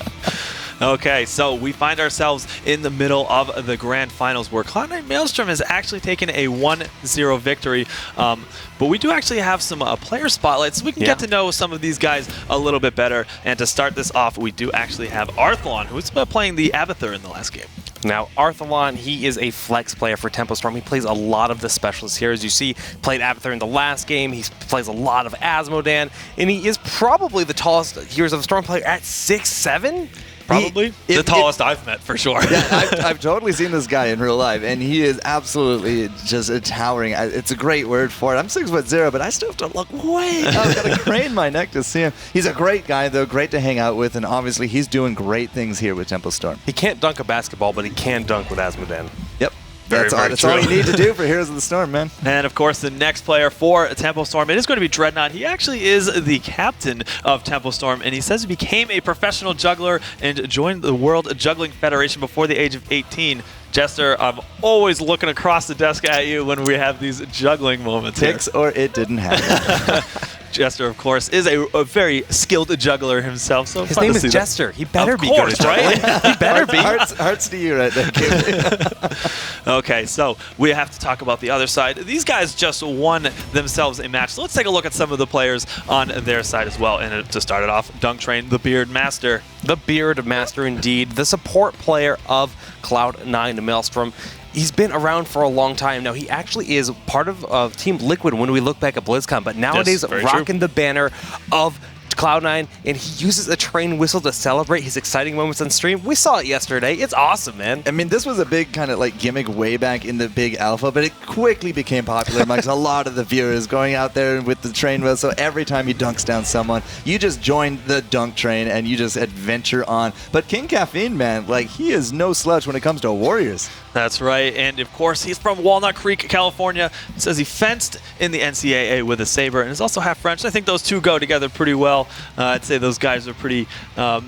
Okay, so we find ourselves in the middle of the grand finals where Cloud9 Maelstrom has actually taken a 1-0 victory. But we do actually have some player spotlights, so we can get to know some of these guys a little bit better. And to start this off, we do actually have Arthelon, who's been playing the Abathur in the last game. Now, Arthelon, he is a flex player for Tempo Storm. He plays a lot of the specialists here. As you see, played Abathur in the last game. He plays a lot of Asmodan, and he is probably the tallest Heroes of the Storm player at 6'7". Probably the tallest I've met, for sure. Yeah, I've totally seen this guy in real life, and he is absolutely just a towering. It's a great word for it. I'm 6'0", but I still have to look way up. I've got to crane my neck to see him. He's a great guy, though, great to hang out with, and obviously he's doing great things here with Tempo Storm. He can't dunk a basketball, but he can dunk with Asmodan. Yep. Very That's all you need to do for Heroes of the Storm, man. And, of course, the next player for Tempo Storm, it is going to be Dreadnaught. He actually is the captain of Tempo Storm, and he says he became a professional juggler and joined the World Juggling Federation before the age of 18. Jester, I'm always looking across the desk at you when we have these juggling moments. Picks or it didn't happen. Jester, of course, is a very skilled juggler himself. So his name is Jester. He better be good at juggling. He better be. Hearts to you right there. Okay, so we have to talk about the other side. These guys just won themselves a match. So let's take a look at some of the players on their side as well. And to start it off, Dunktrain, the Beard Master. The Beard Master, indeed. The support player of Cloud9 Maelstrom. He's been around for a long time now. He actually is part of Team Liquid when we look back at BlizzCon, but nowadays rocking the banner of Cloud9, and he uses a train whistle to celebrate his exciting moments on stream. We saw it yesterday. It's awesome, man. I mean, this was a big kind of like gimmick way back in the big alpha, but it quickly became popular amongst a lot of the viewers going out there with the train whistle. Every time he dunks down someone, you just join the dunk train and you just adventure on. But KingCaffeine, man, like, he is no slouch when it comes to warriors. That's right, and of course he's from Walnut Creek, California. It says he fenced in the NCAA with a saber, and is also half French. I think those two go together pretty well. I'd say those guys are pretty,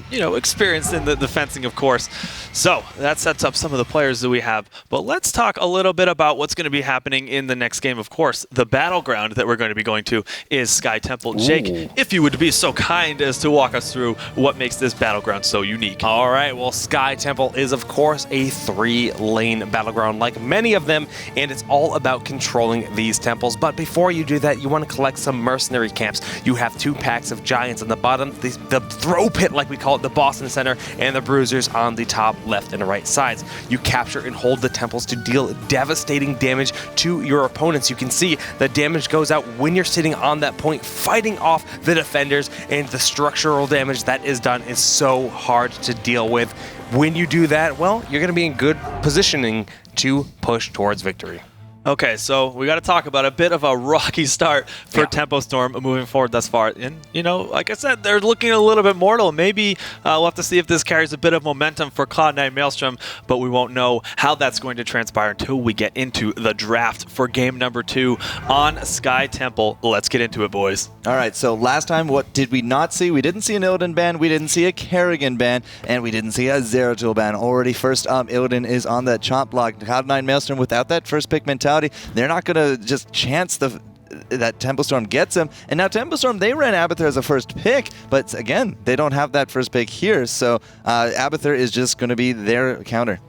experienced in the fencing, of course. So that sets up some of the players that we have. But let's talk a little bit about what's going to be happening in the next game. Of course, the battleground that we're going to be going to is Sky Temple. Jake, if you would be so kind as to walk us through what makes this battleground so unique. All right, well, Sky Temple is, of course, a 3-lane battleground like many of them, and it's all about controlling these temples. But before you do that, you want to collect some mercenary camps. You have 2 packs of giants on the bottom, the throw pit, like we call it, the boss in the center, and the bruisers on the top left and right sides. You capture and hold the temples to deal devastating damage to your opponents. You can see the damage goes out when you're sitting on that point fighting off the defenders, and the structural damage that is done is so hard to deal with. When you do that, well, you're going to be in good positioning to push towards victory. Okay, so we got to talk about a bit of a rocky start for Tempo Storm moving forward thus far. And, like I said, they're looking a little bit mortal. Maybe we'll have to see if this carries a bit of momentum for Cloud9 Maelstrom, but we won't know how that's going to transpire until we get into the draft for game number 2 on Sky Temple. Let's get into it, boys. All right, so last time, what did we not see? We didn't see an Illidan ban, we didn't see a Kerrigan ban, and we didn't see a Zeratul ban. Already first up, Illidan is on that chop block. Cloud9 Maelstrom, without that first pick mentality, they're not going to just chance that Tempo Storm gets him. And now Tempo Storm, they ran Abathur as a first pick, but again, they don't have that first pick here, so Abathur is just going to be their counter.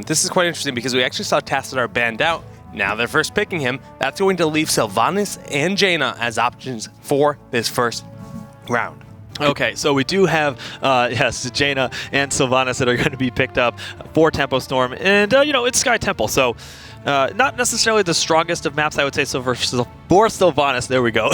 This is quite interesting because we actually saw Tassadar banned out. Now they're first picking him. That's going to leave Sylvanas and Jaina as options for this first round. Okay, so we do have, Jaina and Sylvanas that are going to be picked up for Tempo Storm. And, it's Sky Temple, so not necessarily the strongest of maps, I would say, so for Sylvanas, there we go.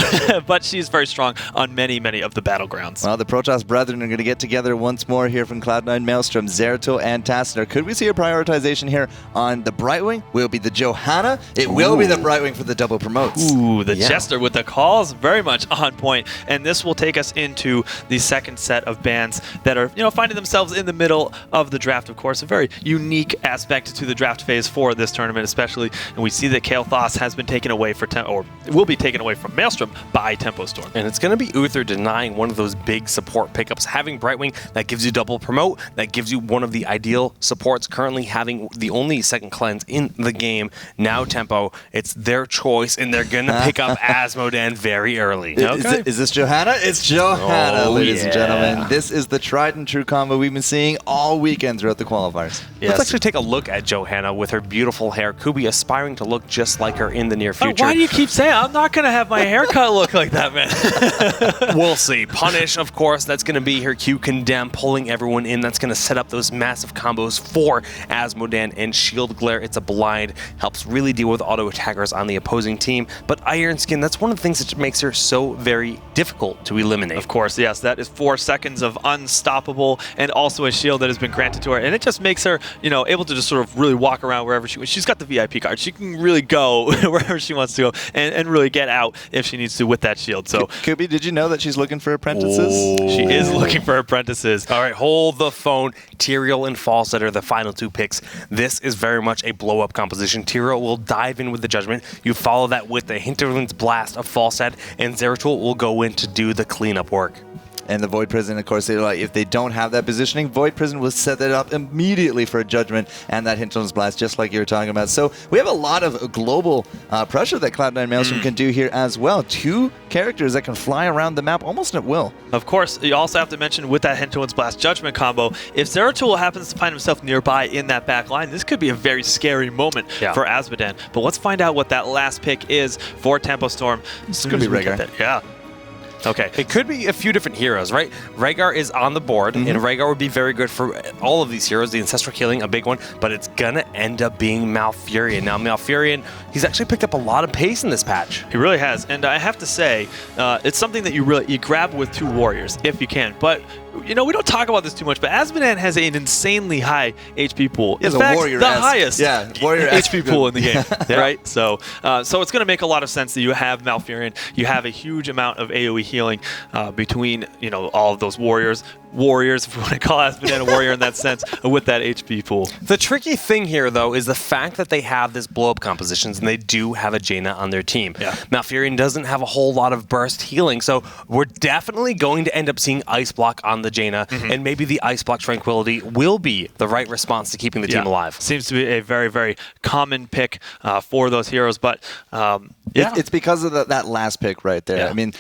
But she's very strong on many, many of the battlegrounds. Well, the Protoss Brethren are going to get together once more here from Cloud9 Maelstrom, Zeratul and Tassadar. Could we see a prioritization here on the Brightwing? Will it be the Johanna? It will be the Brightwing for the double promotes. Ooh, the Jester with the calls, very much on point. And this will take us into the second set of bans that are, finding themselves in the middle of the draft, of course. A very unique aspect to the draft phase for this tournament, especially especially, and we see that Kaeyoh has been taken away or will be taken away from Maelstrom by Tempo Storm. And it's going to be Uther denying one of those big support pickups. Having Brightwing, that gives you double promote, that gives you one of the ideal supports, currently having the only second cleanse in the game. Now Tempo, it's their choice, and they're going to pick up Asmodan very early. Is this Johanna? It's Johanna, ladies and yeah. gentlemen. This is the tried and true combo we've been seeing all weekend throughout the qualifiers. Let's actually take a look at Johanna with her beautiful hair. Kubi aspiring to look just like her in the near future. Why do you keep saying I'm not going to have my haircut look like that, man? We'll see. Punish, of course, that's going to be her Q Condemn, pulling everyone in. That's going to set up those massive combos for Asmodan and Shield Glare. It's a blind, helps really deal with auto attackers on the opposing team. But Iron Skin, that's one of the things that makes her so very difficult to eliminate. Of course, yes. That is 4 seconds of unstoppable and also a shield that has been granted to her. And it just makes her, able to just sort of really walk around wherever she wants. She's got the VIP card. She can really go wherever she wants to go and really get out if she needs to with that shield. So, Kubi, did you know that she's looking for apprentices? She is looking for apprentices. All right, hold the phone. Tyrael and Falset are the final 2 picks. This is very much a blow-up composition. Tyrael will dive in with the Judgment. You follow that with the Hinterland's Blast of Falset, and Zeratul will go in to do the cleanup work. And the Void Prison, of course, if they don't have that positioning, Void Prison will set that up immediately for a Judgment and that Hinterland's Blast, just like you were talking about. So we have a lot of global pressure that Cloud9 Maelstrom can do here as well. 2 characters that can fly around the map almost at will. Of course, you also have to mention with that Hinterland's Blast Judgment combo, if Zeratul happens to find himself nearby in that back line, this could be a very scary moment for Asmodan. But let's find out what that last pick is for Tempo Storm. This could be Rhaegar. Yeah. Okay. It could be a few different heroes, right? Rhaegar is on the board, and Rhaegar would be very good for all of these heroes. The Ancestral Healing, a big one, but it's going to end up being Malfurion. Now, Malfurion, he's actually picked up a lot of pace in this patch. He really has, and I have to say, it's something that you grab with 2 warriors, if you can, but we don't talk about this too much, but Asmodan has an insanely high HP pool. In fact, the highest warrior HP pool in the game, right? So it's going to make a lot of sense that you have Malfurion. You have a huge amount of AoE healing between all of those warriors, if you want to call Asmodan a warrior in that sense, with that HP pool. The tricky thing here, though, is the fact that they have this blow-up compositions, and they do have a Jaina on their team. Yeah. Malfurion doesn't have a whole lot of burst healing, so we're definitely going to end up seeing Ice Block on the Jaina, and maybe the Ice Block Tranquility will be the right response to keeping the team alive. Seems to be a very, very common pick for those heroes, but it's because of that last pick right there. I mean,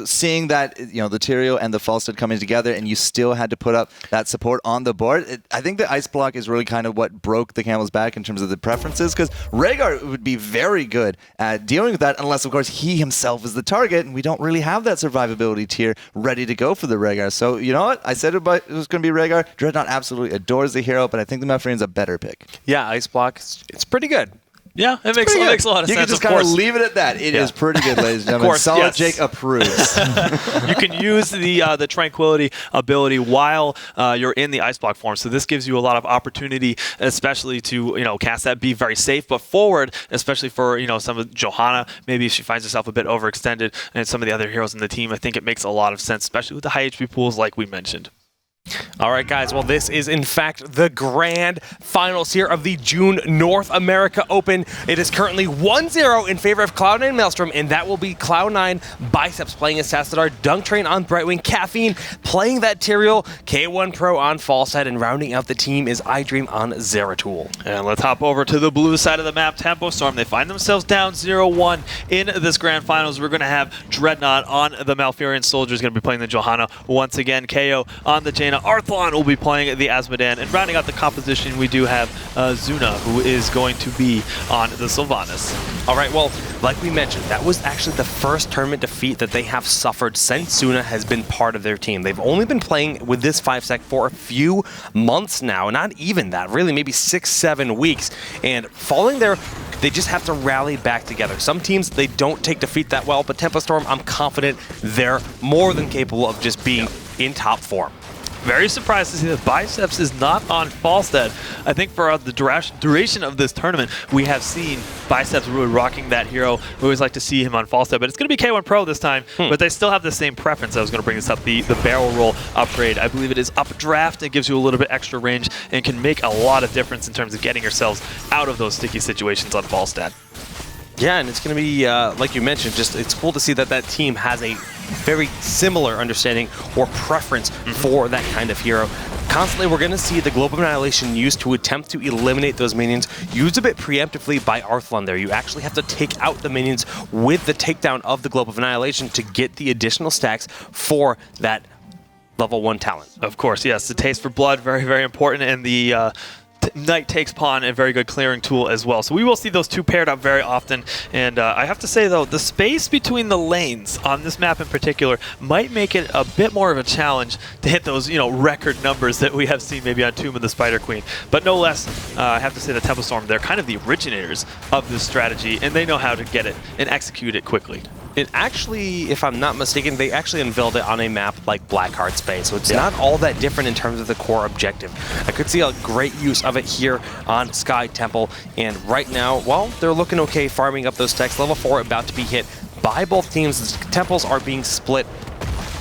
seeing that the Tyrael and the Falstad coming together, and you still had to put up that support on the board. I think the Ice Block is really kind of what broke the camel's back in terms of the preferences, because Rhaegar would be very good at dealing with that, unless, of course, he himself is the target, and we don't really have that survivability tier ready to go for the Rhaegar. So, you know what? I said it was going to be Rhaegar. Dreadnought absolutely adores the hero, but I think the Malfurion's a better pick. Yeah, Ice Block, it's pretty good. Yeah, it makes a lot of sense. You can just kind of leave it at that. It is pretty good, ladies and gentlemen. Solid Jake approves. You can use the Tranquility ability while you're in the Ice Block form. So this gives you a lot of opportunity, especially to cast that, be very safe, but forward, especially for some of Johanna. Maybe if she finds herself a bit overextended, and some of the other heroes in the team, I think it makes a lot of sense, especially with the high HP pools like we mentioned. All right, guys. Well, this is, in fact, the grand finals here of the June North America Open. It is currently 1-0 in favor of Cloud9 Maelstrom, and that will be Cloud9 Biceps playing as Sastadar, Dunktrain on Brightwing, Caffeine playing that Tyrael, K1 Pro on Fallside, and rounding out the team is iDream on Zeratul. And let's hop over to the blue side of the map, Tempo Storm. They find themselves down 0-1 in this grand finals. We're going to have Dreadnaught on the Malfurion Soldiers, going to be playing the Johanna once again. Kaeyoh on the Jaina. Arthelon will be playing the Asmodan, and rounding out the composition, we do have Zuna, who is going to be on the Sylvanas. All right, well, like we mentioned, that was actually the first tournament defeat that they have suffered since Zuna has been part of their team. They've only been playing with this 5-sec for a few months now, not even that, really maybe 6-7 weeks, and falling there, they just have to rally back together. Some teams, they don't take defeat that well, but Tempo Storm, I'm confident they're more than capable of just being in top form. Very surprised to see that Biceps is not on Falstead. I think for the duration of this tournament, we have seen Biceps really rocking that hero. We always like to see him on Falstead, but it's going to be K1 Pro this time, but they still have the same preference. I was going to bring this up, the barrel roll upgrade. I believe it is updraft. It gives you a little bit extra range and can make a lot of difference in terms of getting yourselves out of those sticky situations on Falstead. Yeah, and it's going to be, like you mentioned, just it's cool to see that that team has a very similar understanding or preference for that kind of hero. Constantly, we're going to see the Globe of Annihilation used to attempt to eliminate those minions, used a bit preemptively by Arthelon there. You actually have to take out the minions with the takedown of the Globe of Annihilation to get the additional stacks for that level 1 talent. Of course, yes. The taste for blood, very, very important, and the Knight takes pawn, a very good clearing tool as well. So we will see those two paired up very often. And I have to say, though, the space between the lanes on this map in particular might make it a bit more of a challenge to hit those, record numbers that we have seen maybe on Tomb of the Spider Queen. But no less, I have to say that Tempo Storm, they're kind of the originators of this strategy, and they know how to get it and execute it quickly. It actually, if I'm not mistaken, they actually unveiled it on a map like Blackheart Space, so it's not all that different in terms of the core objective. I could see a great use of it here on Sky Temple, and right now, well, they're looking okay farming up those stacks. Level 4 about to be hit by both teams. The temples are being split,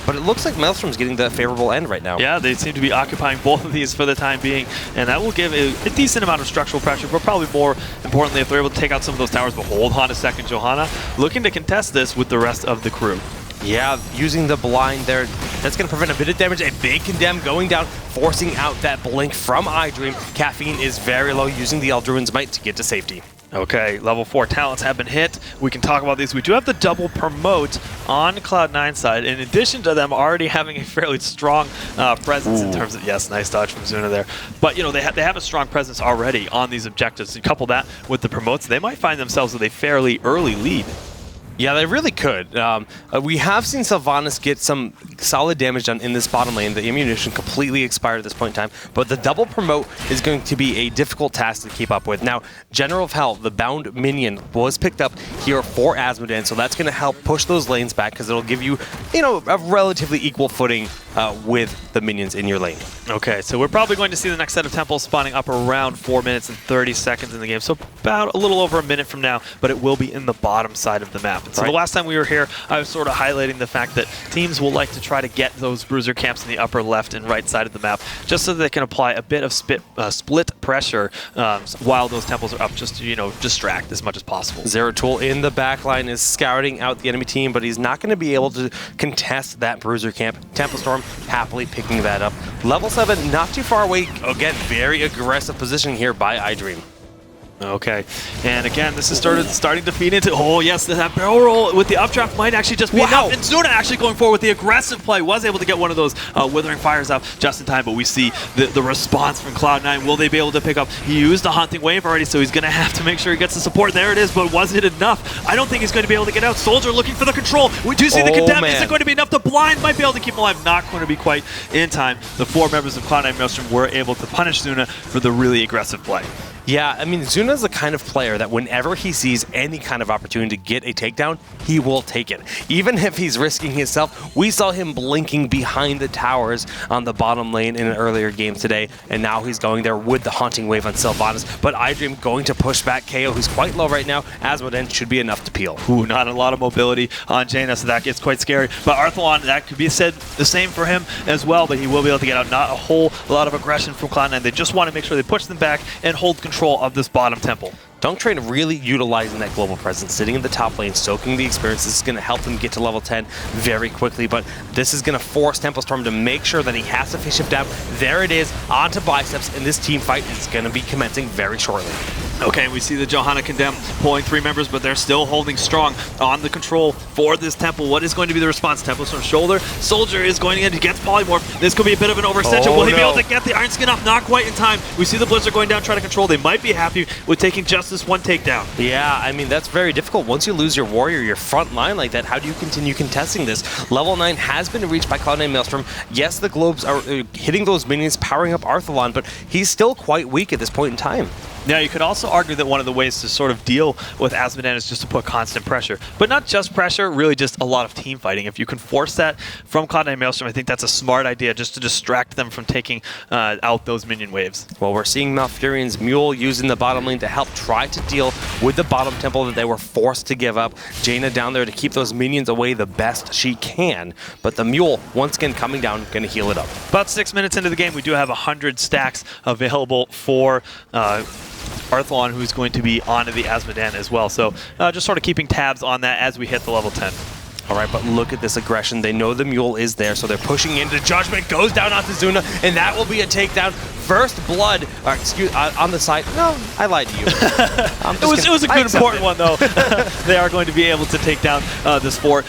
but it looks like Maelstrom's getting the favorable end right now. Yeah, they seem to be occupying both of these for the time being, and that will give a decent amount of structural pressure, but probably more importantly, if they're able to take out some of those towers. But hold on a second, Johanna, looking to contest this with the rest of the crew. Yeah, using the blind there, that's going to prevent a bit of damage. A big condemn going down, forcing out that blink from iDream. Caffeine is very low, using the Eldruin's Might to get to safety. Okay, level 4 talents have been hit. We can talk about these. We do have the double promote on Cloud9 side, in addition to them already having a fairly strong presence in terms of, yes, nice dodge from Zuna there. But, they have a strong presence already on these objectives. You couple that with the promotes, they might find themselves with a fairly early lead. Yeah, they really could. We have seen Sylvanas get some solid damage done in this bottom lane. The ammunition completely expired at this point in time, but the double promote is going to be a difficult task to keep up with. Now, General of Hell, the bound minion, was picked up here for Asmodan, so that's going to help push those lanes back because it'll give you, a relatively equal footing with the minions in your lane. Okay, so we're probably going to see the next set of temples spawning up around 4 minutes and 30 seconds in the game, so about a little over a minute from now, but it will be in the bottom side of the map. So the last time we were here, I was sort of highlighting the fact that teams will like to try to get those bruiser camps in the upper left and right side of the map, just so that they can apply a bit of split pressure while those temples are up, just to, distract as much as possible. Zeratul in the back line is scouting out the enemy team, but he's not going to be able to contest that bruiser camp. Tempo Storm happily picking that up. Level 7, not too far away. Again, very aggressive positioning here by iDream. Okay, and again, this is starting to feed into, oh yes, that barrel roll with the updraft might actually just be enough. And Zuna actually going forward with the aggressive play, was able to get one of those Withering Fires out just in time, but we see the response from Cloud9. Will they be able to pick up? He used the Haunting Wave already, so he's going to have to make sure he gets the support. There it is, but was it enough? I don't think he's going to be able to get out. Soldier looking for the control. We do see the condemn. Is it going to be enough? The blind might be able to keep him alive. Not going to be quite in time. The 4 members of Cloud9 Maelstrom were able to punish Zuna for the really aggressive play. Yeah, I mean, Zuna's the kind of player that whenever he sees any kind of opportunity to get a takedown, he will take it. Even if he's risking himself, we saw him blinking behind the towers on the bottom lane in an earlier game today, and now he's going there with the Haunting Wave on Sylvanas. But iDream going to push back Kaeyoh, who's quite low right now. Asmodan should be enough to peel. Ooh, not a lot of mobility on Jaina, so that gets quite scary. But Arthelon, that could be said the same for him as well, but he will be able to get out. Not a whole lot of aggression from Cloud9. They just want to make sure they push them back and hold control of this bottom temple. Dunktrain really utilizing that global presence, sitting in the top lane, soaking the experience. This is going to help him get to level 10 very quickly, but this is going to force Tempo Storm to make sure that he has to fish shift down. There it is, onto Biceps, and this team fight is going to be commencing very shortly. Okay, we see the Johanna Condemn pulling 3 members, but they're still holding strong on the control for this temple. What is going to be the response? Tempo Storm's shoulder. Soldier is going in, he gets polymorph. This could be a bit of an overextension. Will he be able to get the Iron Skin up? Not quite in time. We see the Blizzard going down, trying to control. They might be happy with taking just this one takedown. Yeah, I mean, that's very difficult. Once you lose your warrior, your front line like that, how do you continue contesting this? Level 9 has been reached by Cloud9 Maelstrom. Yes, the globes are hitting those minions, powering up Arthelon, but he's still quite weak at this point in time. Now, you could also argue that one of the ways to sort of deal with Azmodan is just to put constant pressure. But not just pressure, really just a lot of team fighting. If you can force that from Cloud9 Maelstrom, I think that's a smart idea, just to distract them from taking out those minion waves. Well, we're seeing Malfurion's Mule using the bottom lane to help try to deal with the bottom temple that they were forced to give up. Jaina down there to keep those minions away the best she can. But the Mule, once again, coming down, going to heal it up. About 6 minutes into the game, we do have 100 stacks available for Arthelon, who's going to be onto the Azmodan as well. So just sort of keeping tabs on that as we hit the level 10. All right, but look at this aggression. They know the Mule is there, so they're pushing into Judgment, goes down onto Zuna, and that will be a takedown. First blood, on the side. No, I lied to you. It was a good important one, though. They are going to be able to take down this for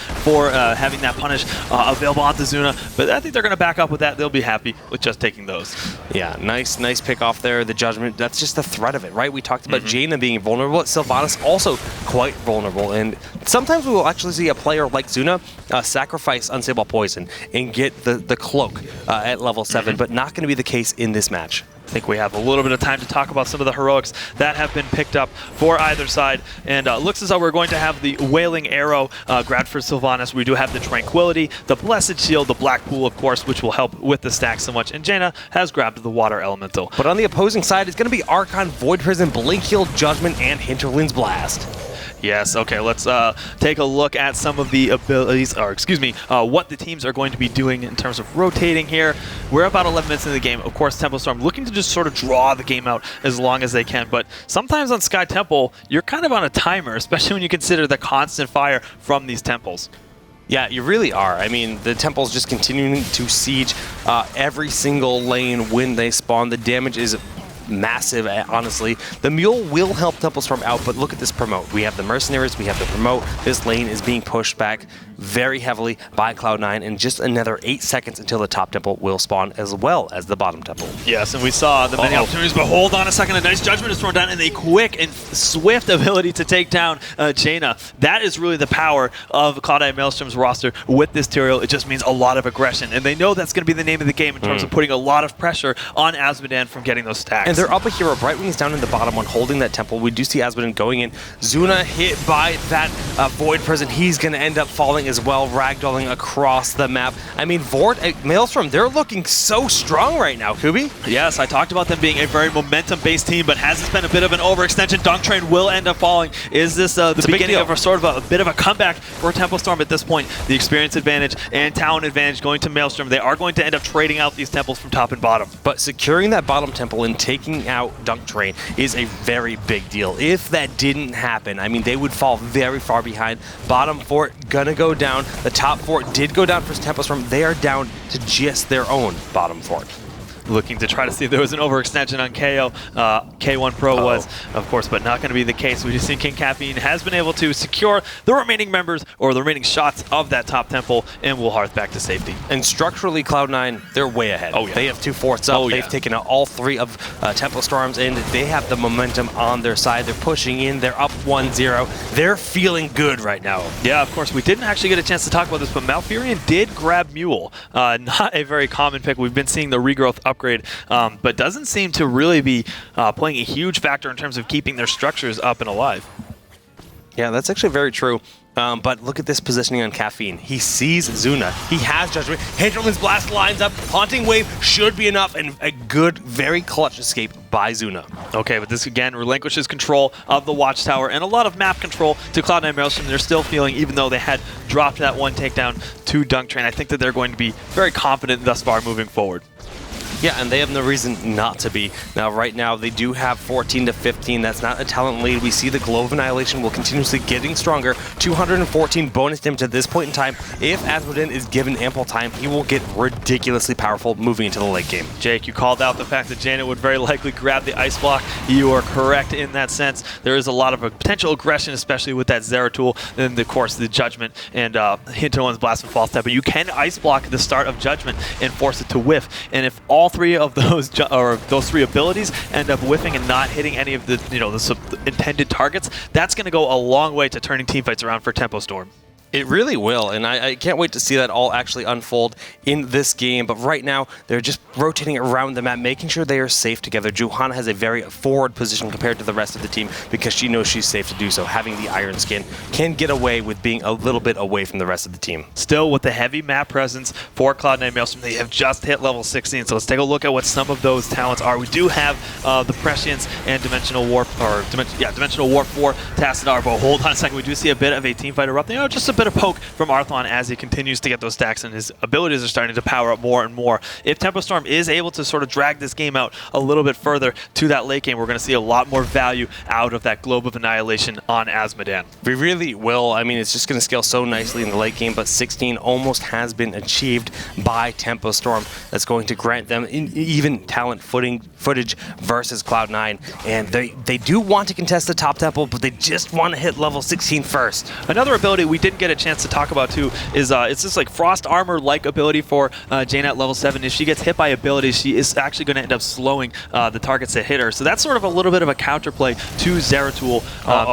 having that punish available onto Zuna, but I think they're going to back up with that. They'll be happy with just taking those. Yeah, nice pick off there. The Judgment, that's just the threat of it, right? We talked about Jaina being vulnerable. Sylvanas also quite vulnerable, and sometimes we will actually see a player like Zuna sacrifice Unstable Poison and get the cloak at level 7, but not going to be the case in this match. I think we have a little bit of time to talk about some of the heroics that have been picked up for either side. And looks as though we're going to have the Wailing Arrow grabbed for Sylvanas. We do have the Tranquility, the Blessed Shield, the Black Pool, of course, which will help with the stack so much. And Jaina has grabbed the Water Elemental. But on the opposing side, it's going to be Archon, Void Prison, Blink Heal, Judgment, and Hinterland's Blast. Yes, okay, let's take a look at some of the abilities, or excuse me, what the teams are going to be doing in terms of rotating here. We're about 11 minutes into the game. Of course, Temple Storm looking to just sort of draw the game out as long as they can, but sometimes on Sky Temple, you're kind of on a timer, especially when you consider the constant fire from these temples. Yeah, you really are. I mean, the temple's just continuing to siege every single lane when they spawn. The damage is massive, honestly. The Mule will help Temple Storm out, but look at this promote. We have the Mercenaries, we have the promote. This lane is being pushed back very heavily by Cloud9, and just another 8 seconds until the top temple will spawn as well as the bottom temple. Yes, and we saw the many opportunities, but hold on a second. A nice Judgment is thrown down, and a quick and swift ability to take down Jaina. That is really the power of Cloud9 Maelstrom's roster with this Tyrael. It just means a lot of aggression, and they know that's going to be the name of the game in terms of putting a lot of pressure on Azmodan from getting those stacks. And they're up a hero. Brightwing's down in the bottom one, holding that temple. We do see Azmodan going in. Zuna hit by that Void Prison. He's going to end up falling as well, ragdolling across the map. I mean, Maelstrom, they're looking so strong right now, Kubi. Yes, I talked about them being a very momentum-based team, but has this been a bit of an overextension? Dunktrain will end up falling. Is this the beginning of a bit of a comeback for Temple Storm at this point? The experience advantage and talent advantage going to Maelstrom. They are going to end up trading out these temples from top and bottom. But securing that bottom temple and taking out Dunktrain is a very big deal. If that didn't happen, I mean, they would fall very far behind. Bottom fort gonna go down. The top fort did go down for Temple Storm. They are down to just their own bottom fort. Looking to try to see if there was an overextension on Kaeyoh. K1 Pro was, of course, but not going to be the case. We just see KingCaffeine has been able to secure the remaining members, or the remaining shots of that top temple, and will hearth back to safety. And structurally, Cloud9, they're way ahead. Oh, yeah. They have 2 forts up. They've taken out all 3 of Temple Storms, and they have the momentum on their side. They're pushing in. They're up 1-0. They're feeling good right now. Yeah, of course. We didn't actually get a chance to talk about this, but Malfurion did grab Mule. Not a very common pick. We've been seeing the regrowth upgrade, but doesn't seem to really be playing a huge factor in terms of keeping their structures up and alive. Yeah, that's actually very true. But look at this positioning on Caffeine. He sees Zuna. He has Judgment. Hinterland's Blast lines up. Haunting Wave should be enough, and a good, very clutch escape by Zuna. Okay, but this again relinquishes control of the Watchtower and a lot of map control to Cloud9 Maelstrom. They're still feeling, even though they had dropped that one takedown to Dunktrain, I think that they're going to be very confident thus far moving forward. Yeah, and they have no reason not to be. Now, right now, they do have 14 to 15. That's not a talent lead. We see the Glow of Annihilation will continuously getting stronger. 214 bonus damage at this point in time. If Azmodan is given ample time, he will get ridiculously powerful moving into the late game. Jake, you called out the fact that Jaina would very likely grab the Ice Block. You are correct in that sense. There is a lot of potential aggression, especially with that Zeratul, and of course the Judgment and Hinterland's Blast and False Step. But you can Ice Block the start of Judgment and force it to whiff. And if all 3 of those those 3 abilities end up whiffing and not hitting any of the the intended targets, that's going to go a long way to turning teamfights around for Tempo Storm. It really will, and I can't wait to see that all actually unfold in this game. But right now, they're just rotating around the map, making sure they are safe together. Johanna has a very forward position compared to the rest of the team because she knows she's safe to do so. Having the Iron Skin can get away with being a little bit away from the rest of the team. Still, with the heavy map presence for Cloud9 Maelstrom, they have just hit level 16. So let's take a look at what some of those talents are. We do have the Prescience and Dimensional Warp, Dimensional Warp 4 Tassadar. But hold on a second, we do see a bit of a teamfight erupting. Just a bit of poke from Arthelon as he continues to get those stacks, and his abilities are starting to power up more and more. If Tempo Storm is able to sort of drag this game out a little bit further to that late game, we're going to see a lot more value out of that Globe of Annihilation on Azmodan. We really will. I mean, it's just going to scale so nicely in the late game, but 16 almost has been achieved by Tempo Storm. That's going to grant them even talent footage versus Cloud9, and they do want to contest the top temple, but they just want to hit level 16 first. Another ability we didn't get a chance to talk about too is it's this like Frost Armor-like ability for Jane at level 7. If she gets hit by abilities, she is actually going to end up slowing the targets that hit her. So that's sort of a little bit of a counterplay to Zeratul.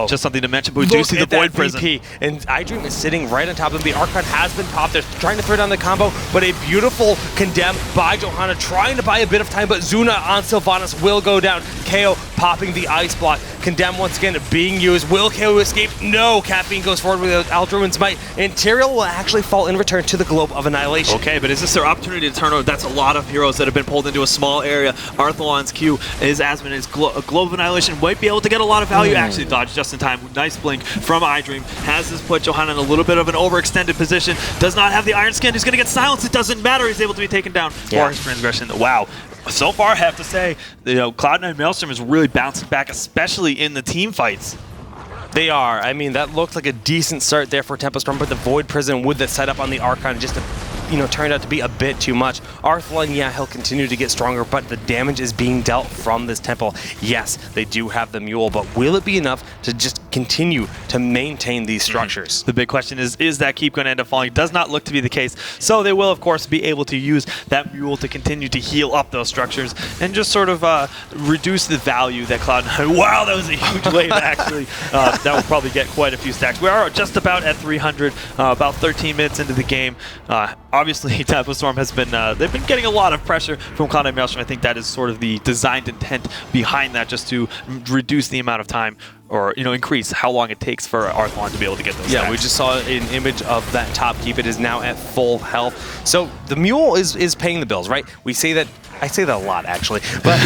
Just something to mention, but we do see the Void Prison. VP, and iDream is sitting right on top of him. The Archon has been popped. They're trying to throw down the combo, but a beautiful condemn by Johanna, trying to buy a bit of time, but Zuna on Sylvanas will go down. Kaeyoh popping the ice block. Condemn once again being used. Will Kaeyoh escape? No. Caffeine goes forward with Aldruin's might, and Tyrael will actually fall in return to the Globe of Annihilation. Okay, but is this their opportunity to turn over? That's a lot of heroes that have been pulled into a small area. Arthelon's Q, his Asmon, his Globe of Annihilation might be able to get a lot of value. Actually dodged just in time. Nice blink from iDream. Has this put Johanna in a little bit of an overextended position. Does not have the Iron Skin. He's going to get silenced. It doesn't matter. He's able to be taken down for his transgression. Wow. So far, I have to say, Cloud9 Maelstrom is really bouncing back, especially in the team fights. They are. I mean, that looked like a decent start there for Tempo Storm, but the Void Prison with the setup on the Archon just turned out to be a bit too much. Arthelon, yeah, he'll continue to get stronger, but the damage is being dealt from this temple. Yes, they do have the Mule, but will it be enough to just continue to maintain these structures? The big question is that keep going to end up falling? It does not look to be the case. So they will, of course, be able to use that Mule to continue to heal up those structures and just sort of reduce the value that Cloud9... Wow, that was a huge wave, actually. That will probably get quite a few stacks. We are just about at 300, about 13 minutes into the game. Obviously, Tempo Storm has been, they've been getting a lot of pressure from Cloud9 Maelstrom. I think that is sort of the designed intent behind that, just to reduce the amount of time or increase how long it takes for Arthelon to be able to get those stacks. We just saw an image of that top keep. It is now at full health. So the Mule is paying the bills, right? We say that. I say that a lot, actually, but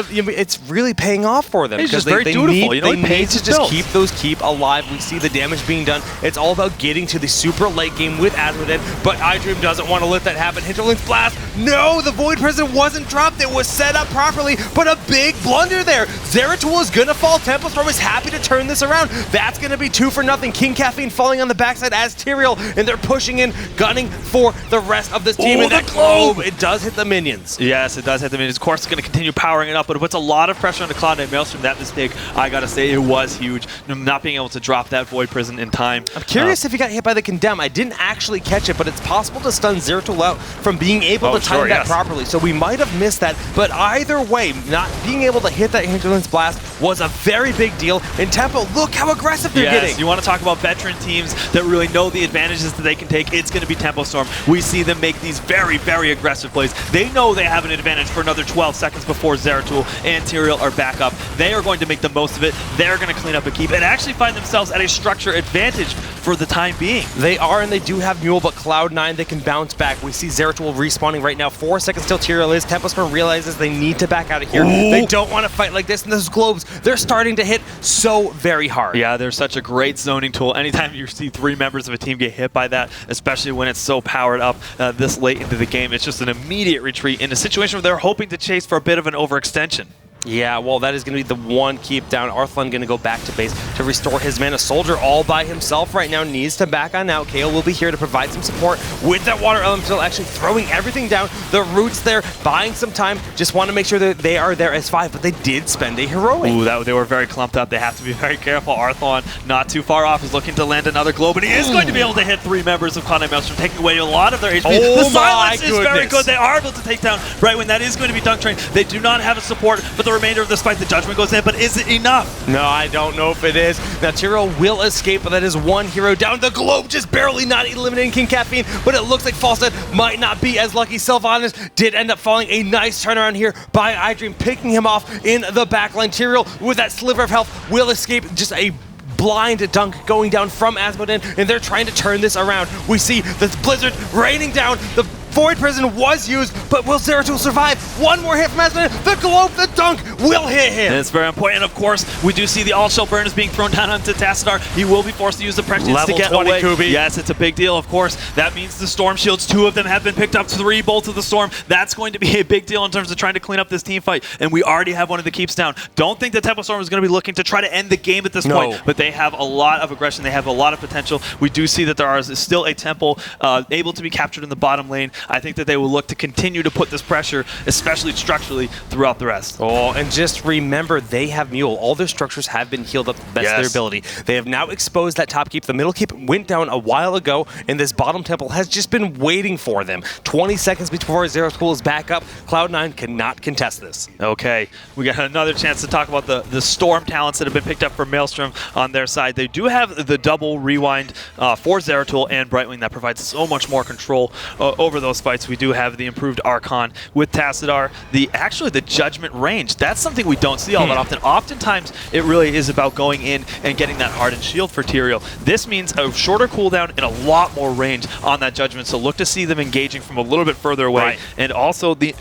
it's really paying off for them. It's just very dutiful. They need to just keep those keep alive. We see the damage being done. It's all about getting to the super late game with Azmodan, but iDream doesn't want to let that happen. Hinterland's blast. No, the Void Prison wasn't dropped. It was set up properly, but a big blunder there. Zeratul is going to fall. Tempo Storm is happy to turn this around. That's going to be 2-0. KingCaffeine falling on the backside as Tyrael, and they're pushing in, gunning for the rest of this team. And that Globe, it does hit the minions. Yes, it does hit the minions. Of course, it's going to continue powering it up, but it puts a lot of pressure on the Cloud9 Maelstrom. That mistake, I got to say, it was huge. Not being able to drop that Void Prison in time. I'm curious if he got hit by the Condemn. I didn't actually catch it, but it's possible to stun Zeratul out from being able to time that properly. So we might have missed that, but either way, not being able to hit that Hinterland's blast was a very big deal. And Tempo, look how aggressive they're getting. You want to talk about veteran teams that really know the advantages that they can take, it's going to be Tempo Storm. We see them make these very, very aggressive plays. They know they have an advantage for another 12 seconds before Zeratul and Tyrael are back up. They are going to make the most of it. They're going to clean up a keep and actually find themselves at a structure advantage for the time being. They are, and they do have Mule, but Cloud9, they can bounce back. We see Zeratul respawning right now. 4 seconds till Tyrael is. Tempo Storm realizes they need to back out of here. Ooh. They don't want to fight like this, and those globes, they're starting to hit so very hard. Yeah, they're such a great zoning tool. Anytime you see 3 members of a team get hit by that, especially when it's so powered up this late into the game, it's just an immediate retreat in a situation where they're hoping to chase for a bit of an overextension. Yeah, well, that is going to be the one keep down. Arthelon going to go back to base to restore his mana. Soldier all by himself right now, needs to back on out. Kaeyoh will be here to provide some support with that water elemental, actually throwing everything down. The roots there, buying some time. Just want to make sure that they are there as 5, but they did spend a heroic. Ooh, they were very clumped up. They have to be very careful. Arthelon, not too far off, is looking to land another globe, and he is going to be able to hit 3 members of Cloud9 Maelstrom, taking away a lot of their HP. The silence is very good. They are able to take down Brightwing. That is going to be Dunktrain. They do not have a support, but the remainder of this fight. The judgment goes in, but is it enough? No, I don't know if it is. Now, Tyrael will escape, but that is one hero down. The Globe just barely not eliminating KingCaffeine, but it looks like Falstad might not be as lucky. Sylvanas did end up falling. A nice turnaround here by iDream, picking him off in the backline. Tyrael, with that sliver of health, will escape. Just a blind dunk going down from Asmodee, and they're trying to turn this around. We see the Blizzard raining down. The Void Prison was used, but will Zeratul survive? One more hit from Asmodee. The Globe, the dunk will hit him. And it's very important. Of course, we do see the all-shell burn is being thrown down onto Tassadar. He will be forced to use the prescience Level to get 20 away. Kubi. Yes, it's a big deal, of course. That means the Storm Shields, 2 of them have been picked up, 3 bolts of the Storm. That's going to be a big deal in terms of trying to clean up this team fight, and we already have one of the keeps down. Don't think the Tempo Storm is going to be looking to try to end the game at this point, but they have a lot of aggression. They have a lot of potential. We do see that there is still a Temple able to be captured in the bottom lane. I think that they will look to continue to put this pressure, especially structurally, throughout the rest. Oh, and just remember, they have Mule. All their structures have been healed up to the best of their ability. They have now exposed that top keep. The middle keep went down a while ago, and this bottom temple has just been waiting for them. 20 seconds before Zeratul is back up. Cloud9 cannot contest this. Okay, we got another chance to talk about the Storm talents that have been picked up for Maelstrom on their side. They do have the double rewind for Zeratul and Brightwing that provides so much more control over those fights. We do have the improved Archon with Tassadar. Actually, the Judgment range, that's something we don't see all that often. Oftentimes, it really is about going in and getting that hardened shield for Tyrael. This means a shorter cooldown and a lot more range on that Judgment, so look to see them engaging from a little bit further away. Right. And also the...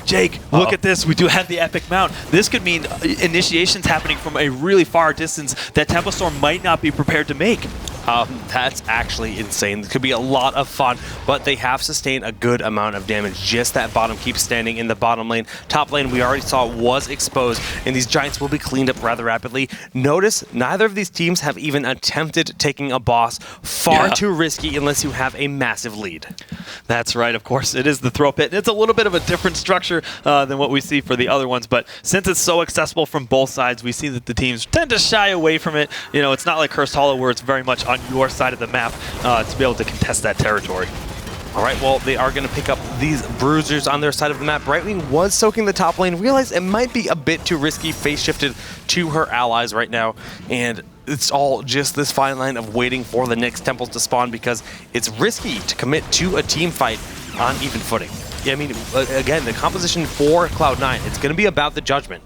Jake, look at this. We do have the Epic Mount. This could mean initiations happening from a really far distance that Tempo Storm might not be prepared to make. That's actually insane. This could be a lot of fun, but they have sustained a good amount of damage. Just that bottom keeps standing in the bottom lane. Top lane, we already saw, was exposed, and these Giants will be cleaned up rather rapidly. Notice, neither of these teams have even attempted taking a boss. Far too risky unless you have a massive lead. That's right, of course. It is the throw pit. It's a little bit of a different structure than what we see for the other ones, but since it's so accessible from both sides, we see that the teams tend to shy away from it. You know, it's not like Cursed Hollow where it's very much on your side of the map to be able to contest that territory. All right, well, they are going to pick up these bruisers on their side of the map. Brightwing was soaking the top lane, realized it might be a bit too risky, face shifted to her allies right now, and it's all just this fine line of waiting for the next temples to spawn because it's risky to commit to a team fight on even footing. Yeah, I mean, again, the composition for Cloud9, it's going to be about the Judgment.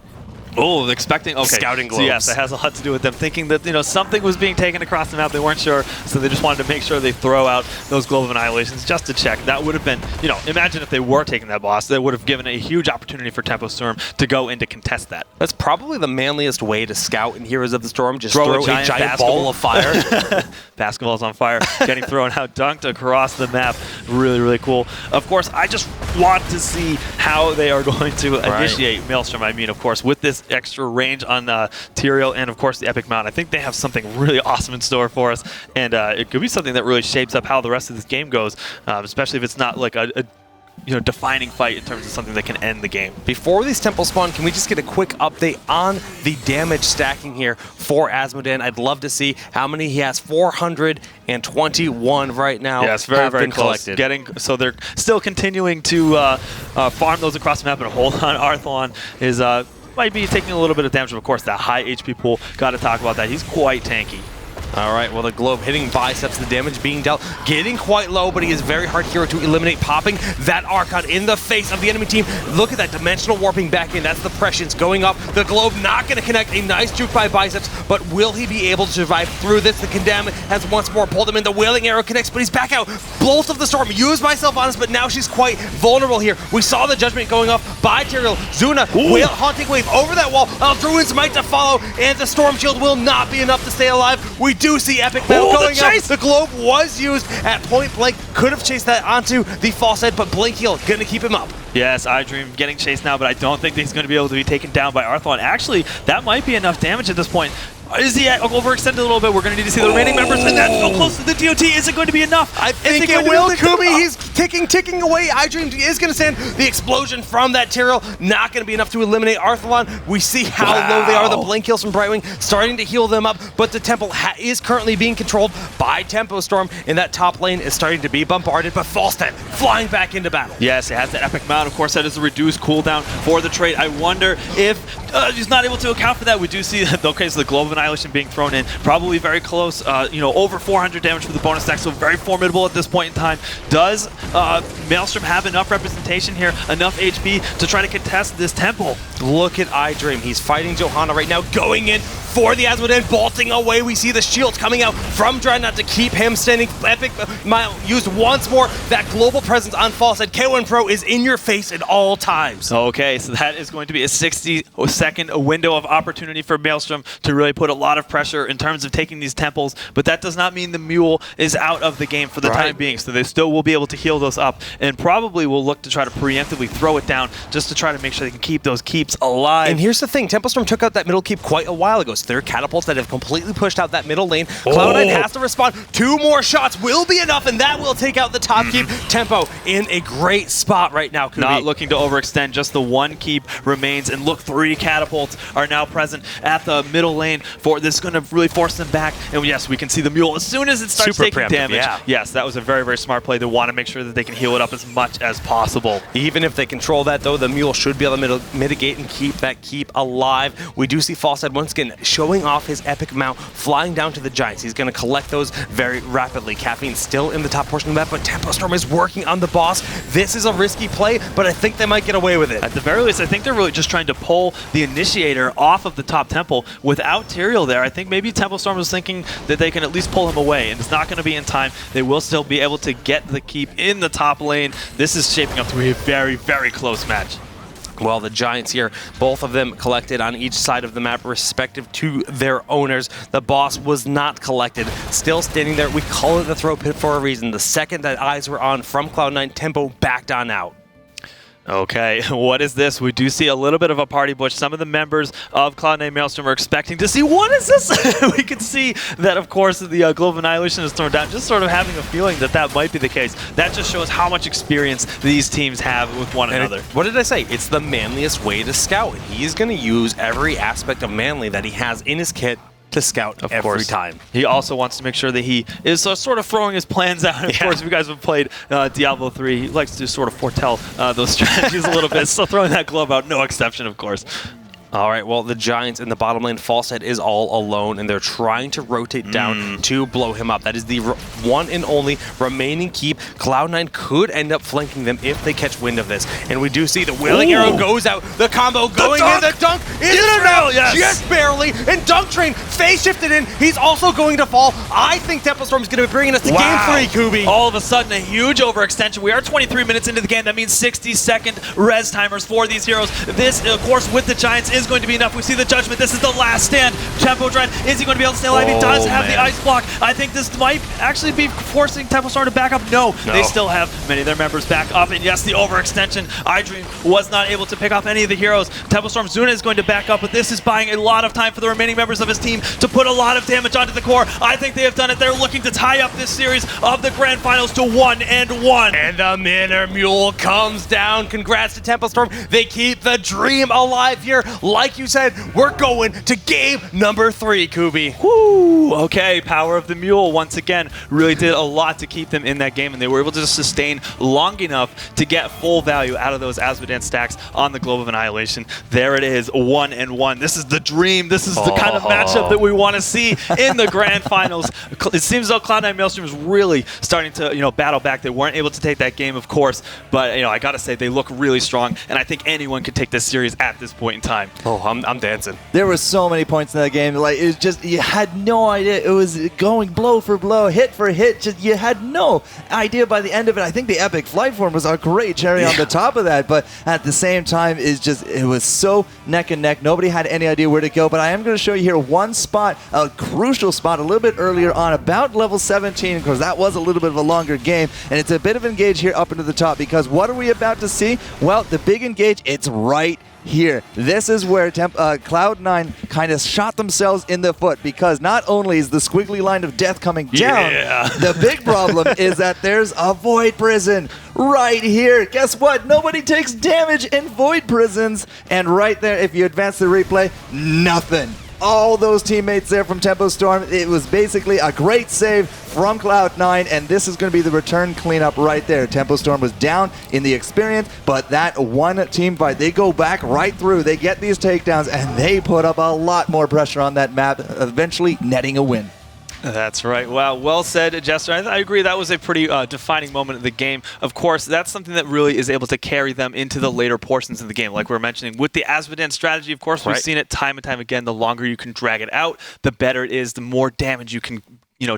Oh, expecting, okay. Scouting globes. So yes, it has a lot to do with them thinking that, you know, something was being taken across the map. They weren't sure, so they just wanted to make sure they throw out those Globe of Annihilations just to check. That would have been, you know, imagine if they were taking that boss, that would have given a huge opportunity for Tempo Storm to go in to contest that. That's probably the manliest way to scout in Heroes of the Storm. Just throw a giant ball of fire. Basketball's on fire, getting thrown out, dunked across the map. Really, really cool. Of course, I just want to see how they are going to initiate Maelstrom. I mean, of course, with this extra range on Tyrael and, of course, the Epic Mount, I think they have something really awesome in store for us, and it could be something that really shapes up how the rest of this game goes, especially if it's not like a defining fight in terms of something that can end the game. Before these temples spawn, can we just get a quick update on the damage stacking here for Asmodee? I'd love to see how many he has. 421 right now. Yes, very, very close. So they're still continuing to farm those across the map and hold on. Arthelon is might be taking a little bit of damage, but of course that high HP pool, got to talk about that. He's quite tanky. All right, well, the Globe hitting Biceps, the damage being dealt, getting quite low, but he is very hard hero to eliminate, popping that Archon in the face of the enemy team. Look at that dimensional warping back in. That's the prescience going up. The Globe not going to connect. A nice juke by Biceps, but will he be able to survive through this? The Condemn has once more pulled him in. The Wailing Arrow connects, but he's back out. Bolt of the Storm used by Sylvanas, but now she's quite vulnerable here. We saw the Judgment going off by Tyrael. Zuna, Haunting Wave over that wall. Druid's Might to follow, and the Storm Shield will not be enough to stay alive. We do see Epic Mount going up. The Globe was used at point blank. Could have chased that onto the false head, but Blink Heal gonna keep him up. Yes, iDream getting chased now, but I don't think he's going to be able to be taken down by Arthelon. Actually, that might be enough damage at this point. Is he overextended a little bit? We're going to need to see the remaining members, and that's so close to the DOT. Is it going to be enough? I think it will. Kubi, he's ticking away. iDream is going to stand. The explosion from that Tyrael, not going to be enough to eliminate Arthelon. We see how low they are. The blink kills from Brightwing starting to heal them up, but the temple is currently being controlled by Tempo Storm, and that top lane is starting to be bombarded, but Falstad flying back into battle. Yes, it has that epic mount. Of course, that is a reduced cooldown for the trait. I wonder if he's not able to account for that. We do see that, okay, so the Globe of Annihilation being thrown in, probably very close, over 400 damage for the bonus stack, so very formidable at this point in time. Does Maelstrom have enough representation here, enough HP to try to contest this temple? Look at iDream. He's fighting Johanna right now, going in for the Asmodee, bolting away. We see the shields coming out from Dreadnaught to keep him standing. Epic Mile used once more. That global presence on Falstad. Keiwan Pro is in your face at all times. Okay, so that is going to be a 60-second window of opportunity for Maelstrom to really put a lot of pressure in terms of taking these temples, but that does not mean the Mule is out of the game for the time being, so they still will be able to heal those up, and probably will look to try to preemptively throw it down just to try to make sure they can keep those keeps alive. And here's the thing, Tempo Storm took out that middle keep quite a while ago, so there are catapults that have completely pushed out that middle lane. Cloud9 has to respond. 2 more shots will be enough, and that will take out the top keep. Tempo in a great spot right now, Kubi. Not looking to overextend, just the 1 keep remains, and look, 3 catapults are now present at the middle lane. For this is going to really force them back, and yes, we can see the Mule as soon as it starts taking damage. Yeah. Yes, that was a very, very smart play. They want to make sure that they can heal it up as much as possible. Even if they control that, though, the Mule should be able to mitigate and keep that keep alive. We do see Falstad once again showing off his epic mount, flying down to the Giants. He's going to collect those very rapidly. Caffeine still in the top portion of the map, but Tempo Storm is working on the boss. This is a risky play, but I think they might get away with it. At the very least, I think they're really just trying to pull the Initiator off of the top temple. Without Tyrael there, I think maybe Tempo Storm was thinking that they can at least pull him away, and it's not going to be in time. They will still be able to get the keep in the top lane. This is shaping up to be a very, very close match. Well, the Giants here, both of them collected on each side of the map, respective to their owners. The boss was not collected, still standing there. We call it the throw pit for a reason. The second that eyes were on from Cloud9, Tempo backed on out. Okay, what is this? We do see a little bit of a party bush. Some of the members of Cloud9 Maelstrom are expecting to see, what is this? We can see that, of course, the Globe of Annihilation is thrown down, just sort of having a feeling that that might be the case. That just shows how much experience these teams have with one another. What did I say? It's the manliest way to scout. He's going to use every aspect of manly that he has in his kit to scout every time. He also wants to make sure that he is sort of throwing his plans out. Of course, if you guys have played Diablo 3, he likes to sort of foretell those strategies a little bit. So throwing that glove out, no exception, of course. All right, well, the Giants in the bottom lane, Falstad is all alone, and they're trying to rotate down to blow him up. That is the one and only remaining keep. Cloud9 could end up flanking them if they catch wind of this. And we do see the Willing Arrow goes out, the combo going in, the dunk isn't enough, just barely, and Dunktrain face shifted in. He's also going to fall. I think Tempo Storm is going to be bringing us to game 3, Kubi. All of a sudden, a huge overextension. We are 23 minutes into the game. That means 60-second res timers for these heroes. This, of course, with the Giants is going to be enough. We see the Judgment. This is the last stand. Tempo Dread, is he going to be able to stay alive? He does have the ice block. I think this might actually be forcing Tempo Storm to back up. No, they still have many of their members back up. And yes, the overextension. iDream was not able to pick off any of the heroes. Tempo Storm Zuna is going to back up, but this is buying a lot of time for the remaining members of his team to put a lot of damage onto the core. I think they have done it. They're looking to tie up this series of the Grand Finals to 1-1. And the Manor Mule comes down. Congrats to Tempo Storm. They keep the dream alive here. Like you said, we're going to game number 3, Kubi. Woo! Okay, power of the Mule once again really did a lot to keep them in that game, and they were able to sustain long enough to get full value out of those Asmodee stacks on the Globe of Annihilation. There it is, 1-1. This is the dream. This is the kind of matchup that we want to see in the Grand Finals. It seems though Cloud9 Maelstrom is really starting to battle back. They weren't able to take that game, of course, but I gotta say they look really strong, and I think anyone could take this series at this point in time. Oh, I'm dancing. There were so many points in that game. Like, it was just, you had no idea. It was going blow for blow, hit for hit. Just, you had no idea by the end of it. I think the epic flight form was a great cherry on the top of that, but at the same time, it was so neck and neck. Nobody had any idea where to go, but I am going to show you here one spot, a crucial spot, a little bit earlier on, about level 17, because that was a little bit of a longer game, and it's a bit of engage here up into the top, because what are we about to see? Well, the big engage, it's right here. This is where Cloud9 kind of shot themselves in the foot, because not only is the squiggly line of death coming down, the big problem is that there's a Void Prison right here. Guess what? Nobody takes damage in Void Prisons. And right there, if you advance the replay, nothing. All those teammates there from Tempo Storm. It was basically a great save from Cloud9, and this is going to be the return cleanup right there. Tempo Storm was down in the experience, but that one team fight, they go back right through. They get these takedowns, and they put up a lot more pressure on that map, eventually netting a win. That's right. Wow, well said, Jester. I agree. That was a pretty defining moment of the game. Of course, that's something that really is able to carry them into the later portions of the game. Like we were mentioning, with the Azmodan strategy, of course, we've seen it time and time again. The longer you can drag it out, the better it is, the more damage you can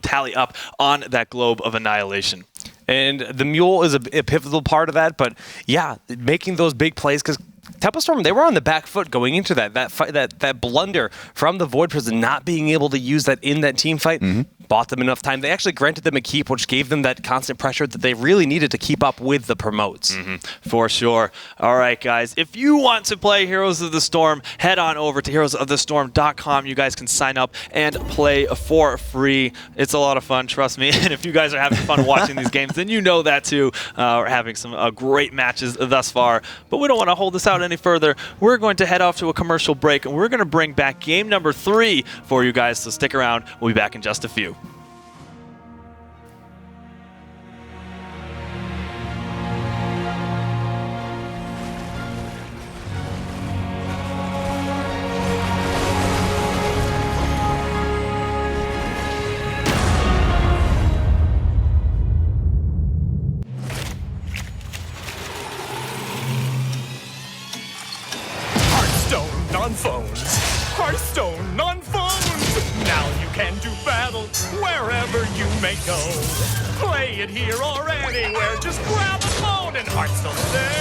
tally up on that globe of annihilation. And the Mule is a pivotal part of that, but yeah, making those big plays, because Tempo Storm, they were on the back foot going into that blunder from the Void Prison, not being able to use that in that team fight. Bought them enough time. They actually granted them a keep, which gave them that constant pressure that they really needed to keep up with the promotes. For sure. All right, guys. If you want to play Heroes of the Storm, head on over to heroesofthestorm.com. You guys can sign up and play for free. It's a lot of fun, trust me. And if you guys are having fun watching these games, then you know that too. We're having some great matches thus far. But we don't want to hold this out any further. We're going to head off to a commercial break, and we're going to bring back game number 3 for you guys. So stick around. We'll be back in just a few. Hearthstone on phones! Now you can do battle wherever you may go. Play it here or anywhere, just grab a phone and Hearthstone's there.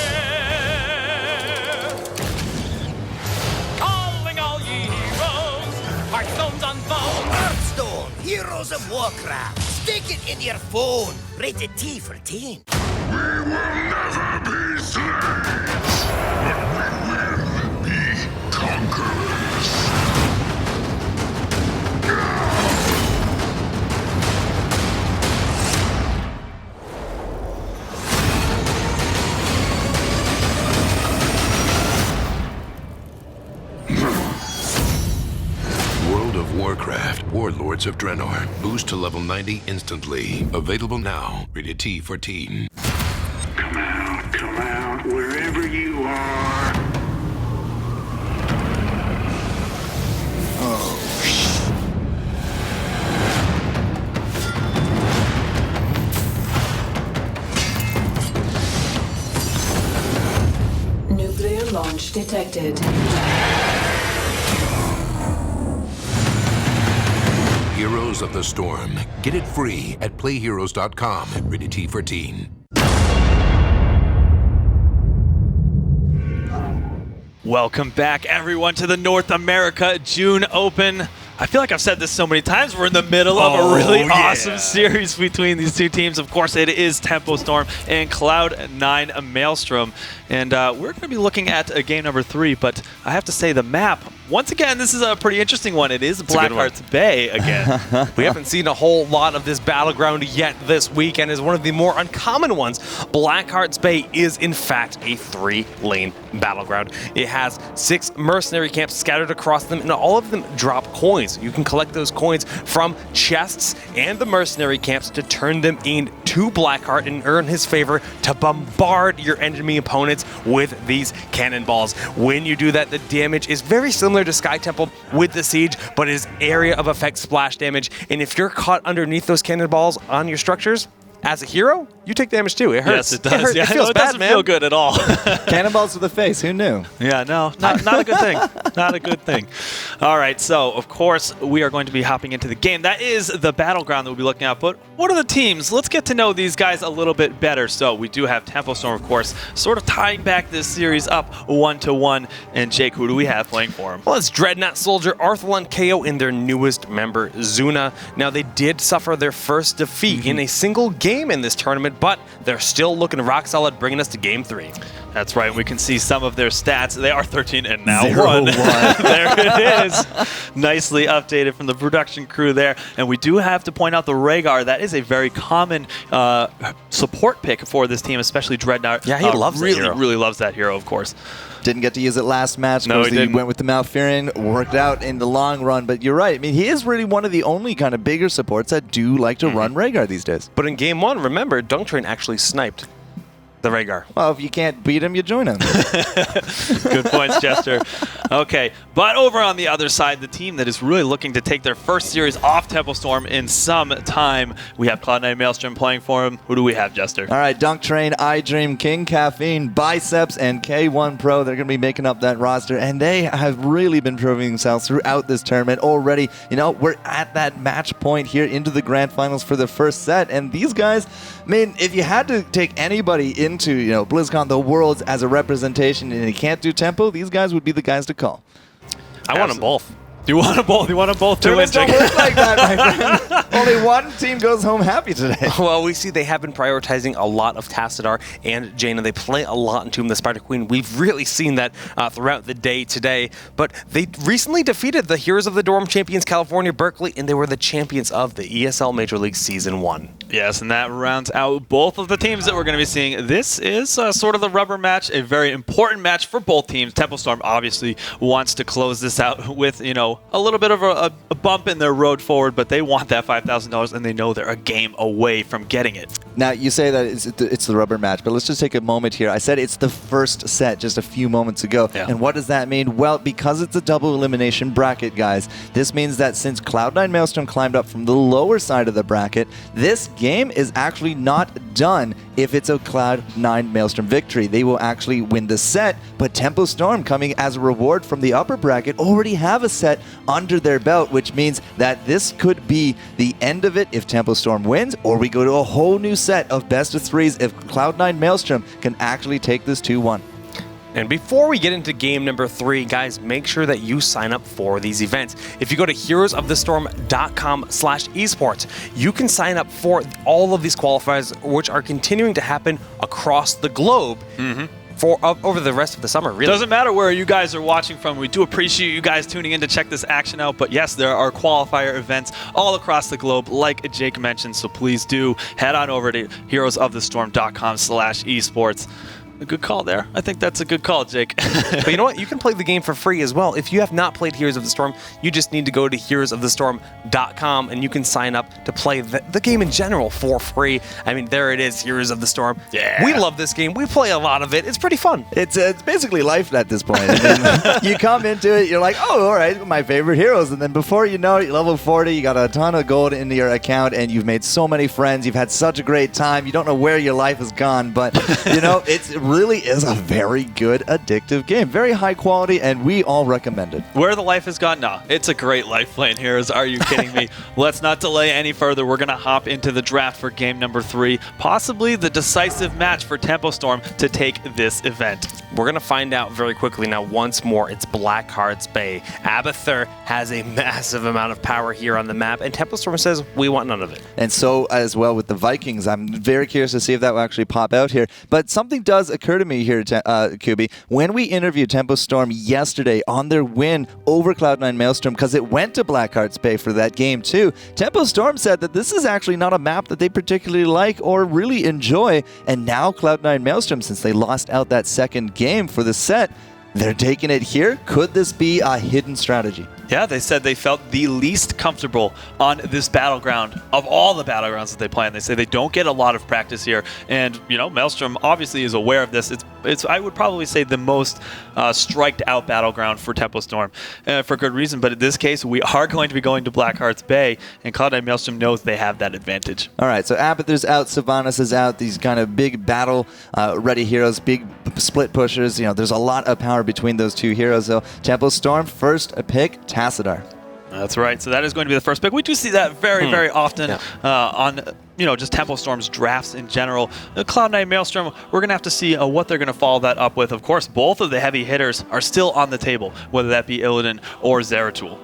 Calling all ye heroes, Hearthstone's on phone. Hearthstone, Heroes of Warcraft. Stick it in your phone. Rated T for teen. We will never be slaves, but we will be conquerors. World of Warcraft, Warlords of Draenor. Boost to level 90 instantly. Available now. Rated T for teen. Come out, wherever you are. Nuclear launch detected. Heroes of the Storm. Get it free at playheroes.com. Rated T for teen. Welcome back, everyone, to the North America June Open. I feel like I've said this so many times. We're in the middle of a really awesome series between these two teams. Of course, it is Tempo Storm and Cloud9 Maelstrom. And we're going to be looking at game number 3. But I have to say, the map, once again, this is a pretty interesting one. It is Blackheart's Bay again. We haven't seen a whole lot of this battleground yet this week, and is one of the more uncommon ones. Blackheart's Bay is, in fact, a 3-lane battleground. It has 6 mercenary camps scattered across them, and all of them drop coins. You can collect those coins from chests and the mercenary camps to turn them into Blackheart and earn his favor to bombard your enemy opponents with these cannonballs. When you do that, the damage is very similar to Sky Temple with the siege, but is area of effect splash damage. And if you're caught underneath those cannonballs on your structures, as a hero, you take damage too. It hurts. Yes, it does. It feels it bad, doesn't man. feel good at all. Cannonballs to the face. Who knew? Yeah, no, not a good thing. Not a good thing. All right, so, of course, we are going to be hopping into the game. That is the battleground that we'll be looking at. But what are the teams? Let's get to know these guys a little bit better. So we do have Tempo Storm, of course, sort of tying back this series up 1-1. And Jake, who do we have playing for him? Well, it's Dreadnaught Soldier, Arthelon, Kaeyoh, and their newest member, Zuna. Now, they did suffer their first defeat in a single game in this tournament, but they're still looking rock solid, bringing us to game 3. That's right. We can see some of their stats. They are 13 and now 0-1. There it is. Nicely updated from the production crew there. And we do have to point out the Rhaegar. That is a very common support pick for this team, especially Dreadnought. Yeah, he loves that hero. Really loves that hero, of course. Didn't get to use it last match. No, he didn't. Went with the Malfurion, worked out in the long run. But you're right. I mean, he is really one of the only kind of bigger supports that do like to run Rhaegar these days. But in game 1, remember, Dunktrain actually sniped the Rhaegar. Well, if you can't beat him, you join him. Good points, Jester. Okay, but over on the other side, the team that is really looking to take their first series off Tempo Storm in some time, we have Cloud9 Maelstrom playing for him. Who do we have, Jester? All right, Dunktrain, iDream, KingCaffeine, Biceps, and K1 Pro. They're going to be making up that roster, and they have really been proving themselves throughout this tournament already. You know, we're at that match point here into the grand finals for the first set, and these guys, I mean, if you had to take anybody into, you know, BlizzCon, the Worlds as a representation, and you can't do tempo, these guys would be the guys to call. I want them both. You want them both? You want them both to win? Don't work like that, my friend. Only one team goes home happy today. Well, we see they have been prioritizing a lot of Tassadar and Jaina. They play a lot in Tomb of the Spider Queen. We've really seen that throughout the day today. But they recently defeated the Heroes of the Dorm champions, California Berkeley, and they were the champions of the ESL Major League Season 1. Yes, and that rounds out both of the teams that we're going to be seeing. This is sort of the rubber match, a very important match for both teams. Tempo Storm obviously wants to close this out with, you know, a little bit of a bump in their road forward, but they want that $5,000, and they know they're a game away from getting it. Now, you say that it's the rubber match, but let's just take a moment here. I said it's the first set just a few moments ago. Yeah. And what does that mean? Well, because it's a double elimination bracket, guys, this means that since Cloud9 Maelstrom climbed up from the lower side of the bracket, this game is actually not done if it's a Cloud9 Maelstrom victory. They will actually win the set, but Tempo Storm, coming as a reward from the upper bracket, already have a set under their belt, which means that this could be the end of it if Tempo Storm wins, or we go to a whole new set of best of threes if Cloud9 Maelstrom can actually take this 2-1. And before we get into game number 3, guys, make sure that you sign up for these events. If you go to heroesofthestorm.com/esports, you can sign up for all of these qualifiers, which are continuing to happen across the globe. For over the rest of the summer, really. Doesn't matter where you guys are watching from. We do appreciate you guys tuning in to check this action out. But yes, there are qualifier events all across the globe, like Jake mentioned. So please do head on over to heroesofthestorm.com/esports. A good call there. I think that's a good call, Jake. But you know what? You can play the game for free as well. If you have not played Heroes of the Storm, you just need to go to heroesofthestorm.com and you can sign up to play the game in general for free. I mean, there it is, Heroes of the Storm. Yeah. We love this game. We play a lot of it. It's pretty fun. It's basically life at this point. I mean, you come into it, you're like, oh, all right, my favorite heroes. And then before you know it, you're level 40, you got a ton of gold in your account, and you've made so many friends. You've had such a great time. You don't know where your life has gone, but, you know, it really is a very good, addictive game. Very high quality, and we all recommend it. Where the life has gone? Nah, it's a great life playing Heroes. Are you kidding me? Let's not delay any further. We're going to hop into the draft for game number 3, possibly the decisive match for Tempo Storm to take this event. We're going to find out very quickly now. Once more, it's Blackheart's Bay. Abathur has a massive amount of power here on the map, and Tempo Storm says, we want none of it. And so as well with the Vikings. I'm very curious to see if that will actually pop out here. But something does occur to me here, Kubi. When we interviewed Tempo Storm yesterday on their win over Cloud9 Maelstrom, because it went to Blackheart's Bay for that game too, Tempo Storm said that this is actually not a map that they particularly like or really enjoy. And now Cloud9 Maelstrom, since they lost out that second game for the set, they're taking it here. Could this be a hidden strategy? Yeah, they said they felt the least comfortable on this battleground of all the battlegrounds that they play, and they say they don't get a lot of practice here. And, you know, Maelstrom obviously is aware of this. It's I would probably say the most striked out battleground for Tempo Storm for good reason. But in this case, we are going to be going to Blackheart's Bay, and Cloud9 Maelstrom knows they have that advantage. All right, so Abathur's out, Sylvanas is out, these kind of big battle ready heroes, big split pushers. You know, there's a lot of power between those two heroes. So Tempo Storm, first a pick, Tassadar. That's right. So that is going to be the first pick. We do see that very, very often on, you know, just Tempo Storm's drafts in general. Cloud9 Maelstrom, we're going to have to see what they're going to follow that up with. Of course, both of the heavy hitters are still on the table, whether that be Illidan or Zeratul.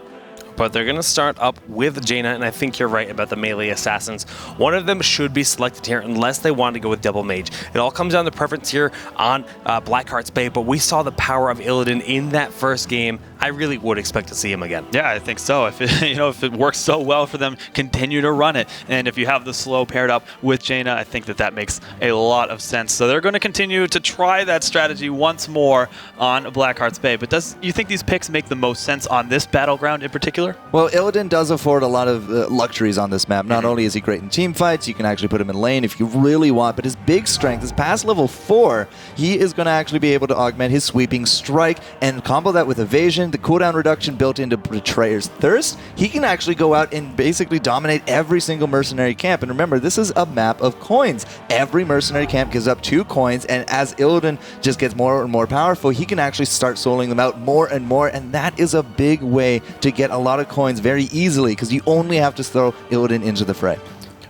but they're going to start up with Jaina, and I think you're right about the melee assassins. One of them should be selected here unless they want to go with double mage. It all comes down to preference here on Blackheart's Bay, but we saw the power of Illidan in that first game. I really would expect to see him again. Yeah, I think so. If it, if it works so well for them, continue to run it. And if you have the slow paired up with Jaina, I think that makes a lot of sense. So they're going to continue to try that strategy once more on Blackheart's Bay. But you think these picks make the most sense on this battleground in particular? Well, Illidan does afford a lot of luxuries on this map. Not only is he great in team fights, you can actually put him in lane if you really want, but his big strength is past level 4. He is going to actually be able to augment his sweeping strike and combo that with evasion, the cooldown reduction built into Betrayer's Thirst. He can actually go out and basically dominate every single mercenary camp. And remember, this is a map of coins. Every mercenary camp gives up 2 coins, and as Illidan just gets more and more powerful, he can actually start soloing them out more and more, and that is a big way to get a lot of coins very easily, because you only have to throw Illidan into the fray.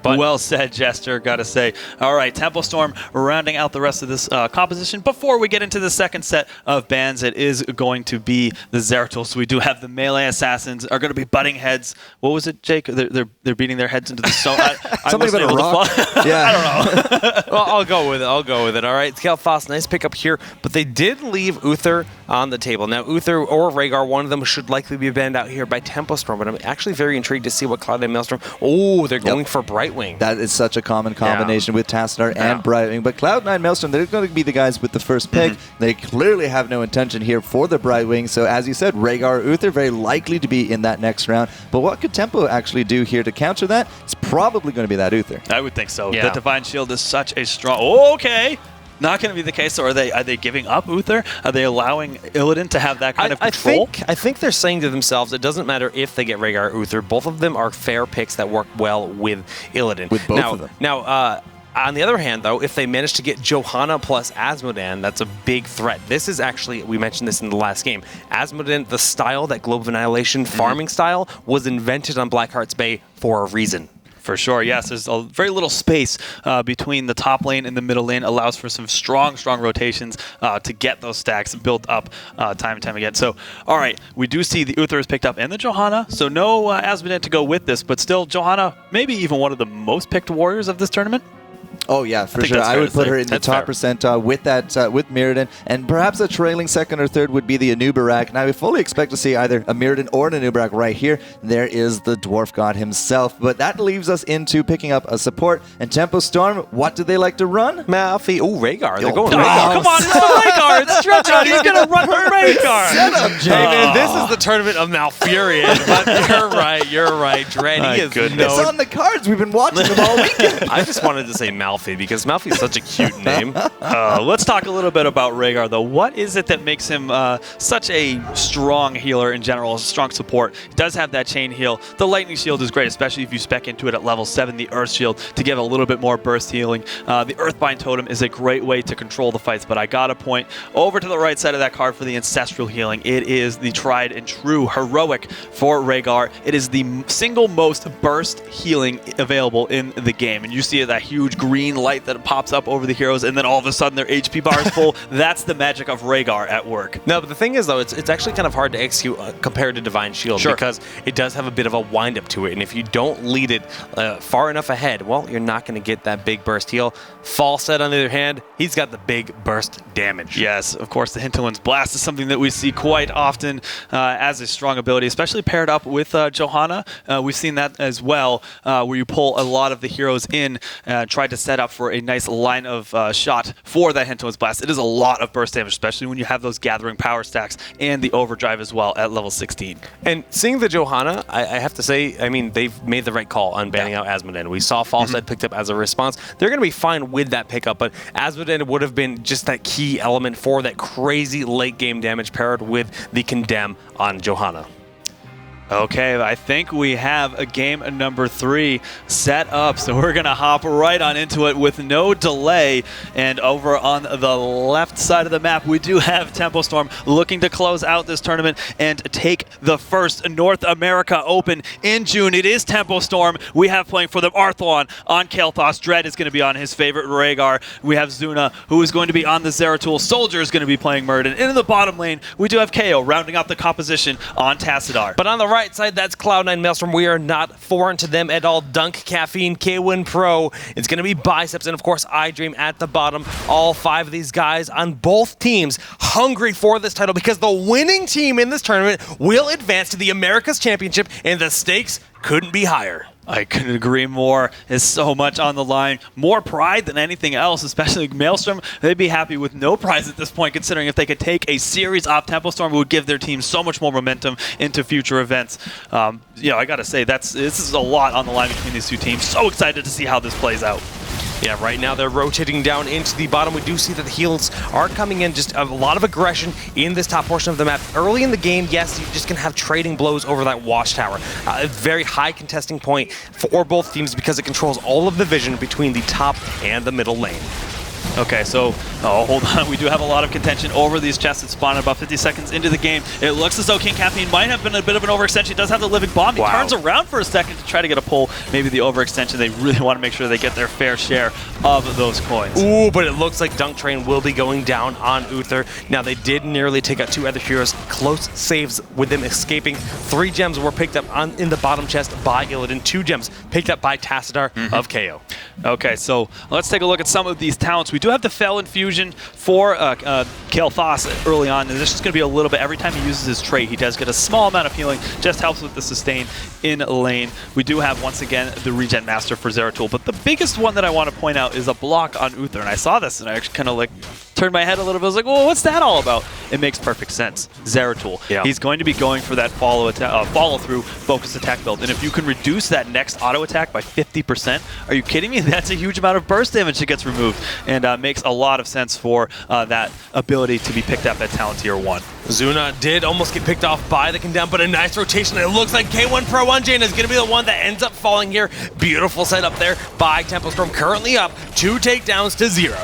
But well said, Jester, gotta say. All right, Tempo Storm rounding out the rest of this composition. Before we get into the second set of bans, it is going to be the Zeratul. So we do have the melee assassins are going to be butting heads. What was it, Jake? They're beating their heads into the stone. Something about a rock? Yeah. I don't know. Well, I'll go with it. All right, Skelfos, nice pickup here. But they did leave Uther on the table. Now, Uther or Rhaegar, one of them should likely be banned out here by Tempo Storm. But I'm actually very intrigued to see what Cloud9 Maelstrom... Oh, they're going for Brightwing. That is such a common combination with Tassadar and Brightwing. But Cloud9 Maelstrom, they're going to be the guys with the first pick. They clearly have no intention here for the Brightwing. So as you said, Rhaegar or Uther very likely to be in that next round. But what could Tempo actually do here to counter that? It's probably going to be that Uther. I would think so. Yeah. The Divine Shield is such a strong... Okay. Not going to be the case. So are they giving up Uther? Are they allowing Illidan to have that kind of control? I think they're saying to themselves, it doesn't matter if they get Rhaegar or Uther. Both of them are fair picks that work well with Illidan. With both of them. Now, on the other hand, though, if they manage to get Johanna plus Asmodan, that's a big threat. This is actually, we mentioned this in the last game, Asmodan, the style, that Globe of Annihilation farming style, was invented on Blackheart's Bay for a reason. For sure, yes. There's a very little space between the top lane and the middle lane. Allows for some strong rotations to get those stacks built up time and time again. So, all right, we do see the Uther is picked up and the Johanna. So no Asmodan to go with this, but still Johanna, maybe even one of the most picked warriors of this tournament. Oh yeah, for sure. I would put her in the top percentile with that with Mirrodin, and perhaps a trailing second or third would be the Anubarak. And I would fully expect to see either a Mirrodin or an Anubarak right here. There is the Dwarf God himself, but that leaves us into picking up a support. And Tempo Storm, what do they like to run? Malfi. Oh, Rhaegar. They're going Rhaegar. Rhaegar. Come on, it's the Rhaegar. It's stretch out. He's gonna run for Rhaegar. Set up, Jay. Hey man, this is the tournament of Malfurion. But you're right. Dread, he is It's on the cards. We've been watching them all weekend. I just wanted to say Malfi because Malfi's such a cute name. Let's talk a little bit about Rhaegar, though. What is it that makes him such a strong healer in general, a strong support? He does have that chain heal. The Lightning Shield is great, especially if you spec into it at level 7, the Earth Shield, to give a little bit more burst healing. The Earthbind Totem is a great way to control the fights, but I gotta point over to the right side of that card for the Ancestral Healing. It is the tried and true heroic for Rhaegar. It is the single most burst healing available in the game, and you see that huge green light that pops up over the heroes, and then all of a sudden their HP bar is full. That's the magic of Rhaegar at work. No, but the thing is, though, it's actually kind of hard to execute compared to Divine Shield because it does have a bit of a wind-up to it, and if you don't lead it far enough ahead, well, you're not going to get that big burst heal. Falset, on the other hand, he's got the big burst damage. Yes, of course, the Hinterland's Blast is something that we see quite often as a strong ability, especially paired up with Johanna. We've seen that as well, where you pull a lot of the heroes in, try to set up for a nice line of shot for that Hinterland's Blast. It is a lot of burst damage, especially when you have those gathering power stacks and the overdrive as well at level 16. And seeing the Johanna, I have to say, I mean, they've made the right call on banning out Asmodan. We saw Falset picked up as a response. They're going to be fine with that pickup, but Asmodan would have been just that key element for that crazy late game damage paired with the Condemn on Johanna. Okay, I think we have a game number 3 set up, so we're going to hop right on into it with no delay. And over on the left side of the map, we do have Tempo Storm looking to close out this tournament and take the first North America Open in June. It is Tempo Storm. We have playing for them Arthelon on Kael'thas. Dread is going to be on his favorite Rhaegar. We have Zuna, who is going to be on the Zeratul. Soldier is going to be playing Mirrodin. And in the bottom lane, we do have Kaeyoh rounding out the composition on Tassadar. But on the right bright side, that's Cloud9 Maelstrom. We are not foreign to them at all. Dunkcaffeine, Keiwan Pro. It's going to be Biceps and, of course, iDream at the bottom. All 5 of these guys on both teams hungry for this title because the winning team in this tournament will advance to the Americas Championship, and the stakes couldn't be higher. I couldn't agree more. There's so much on the line. More pride than anything else, especially Maelstrom. They'd be happy with no prize at this point, considering if they could take a series off Tempo Storm, it would give their team so much more momentum into future events. I got to say, this is a lot on the line between these two teams. So excited to see how this plays out. Yeah, right now they're rotating down into the bottom. We do see that the heals are coming in, just a lot of aggression in this top portion of the map. Early in the game, yes, you're just going to have trading blows over that watchtower. A very high contesting point for both teams because it controls all of the vision between the top and the middle lane. Okay, so hold on. We do have a lot of contention over these chests that spawn about 50 seconds into the game. It looks as though KingCaffeine might have been a bit of an overextension. He does have the living bomb. He turns around for a second to try to get a pull. Maybe the overextension. They really want to make sure they get their fair share of those coins. Ooh, but it looks like Dunktrain will be going down on Ocher. Now, they did nearly take out 2 other heroes. Close saves with them escaping. 3 gems were picked up in the bottom chest by Illidan. 2 gems picked up by Tassadar of Kaeyoh. Okay, so let's take a look at some of these talents. We do have the Fell Infusion for Kaeyoh early on, and this is going to be a little bit. Every time he uses his trait, he does get a small amount of healing, just helps with the sustain in lane. We do have, once again, the Regen Master for Zeratul, but the biggest one that I want to point out is a block on Ocher, and I saw this, and I actually kind of like turned my head a little bit. I was like, well, what's that all about? It makes perfect sense. Zeratul. Yeah. He's going to be going for that follow-through focus attack build, and if you can reduce that next auto attack by 50%, are you kidding me? That's a huge amount of burst damage that gets removed, and makes a lot of sense for that ability to be picked up at talent tier 1. Zuna did almost get picked off by the Condemn, but a nice rotation. It looks like Keiwan Pro on Jane is going to be the one that ends up falling here. Beautiful setup there by Tempo Storm, currently up 2 takedowns to 0.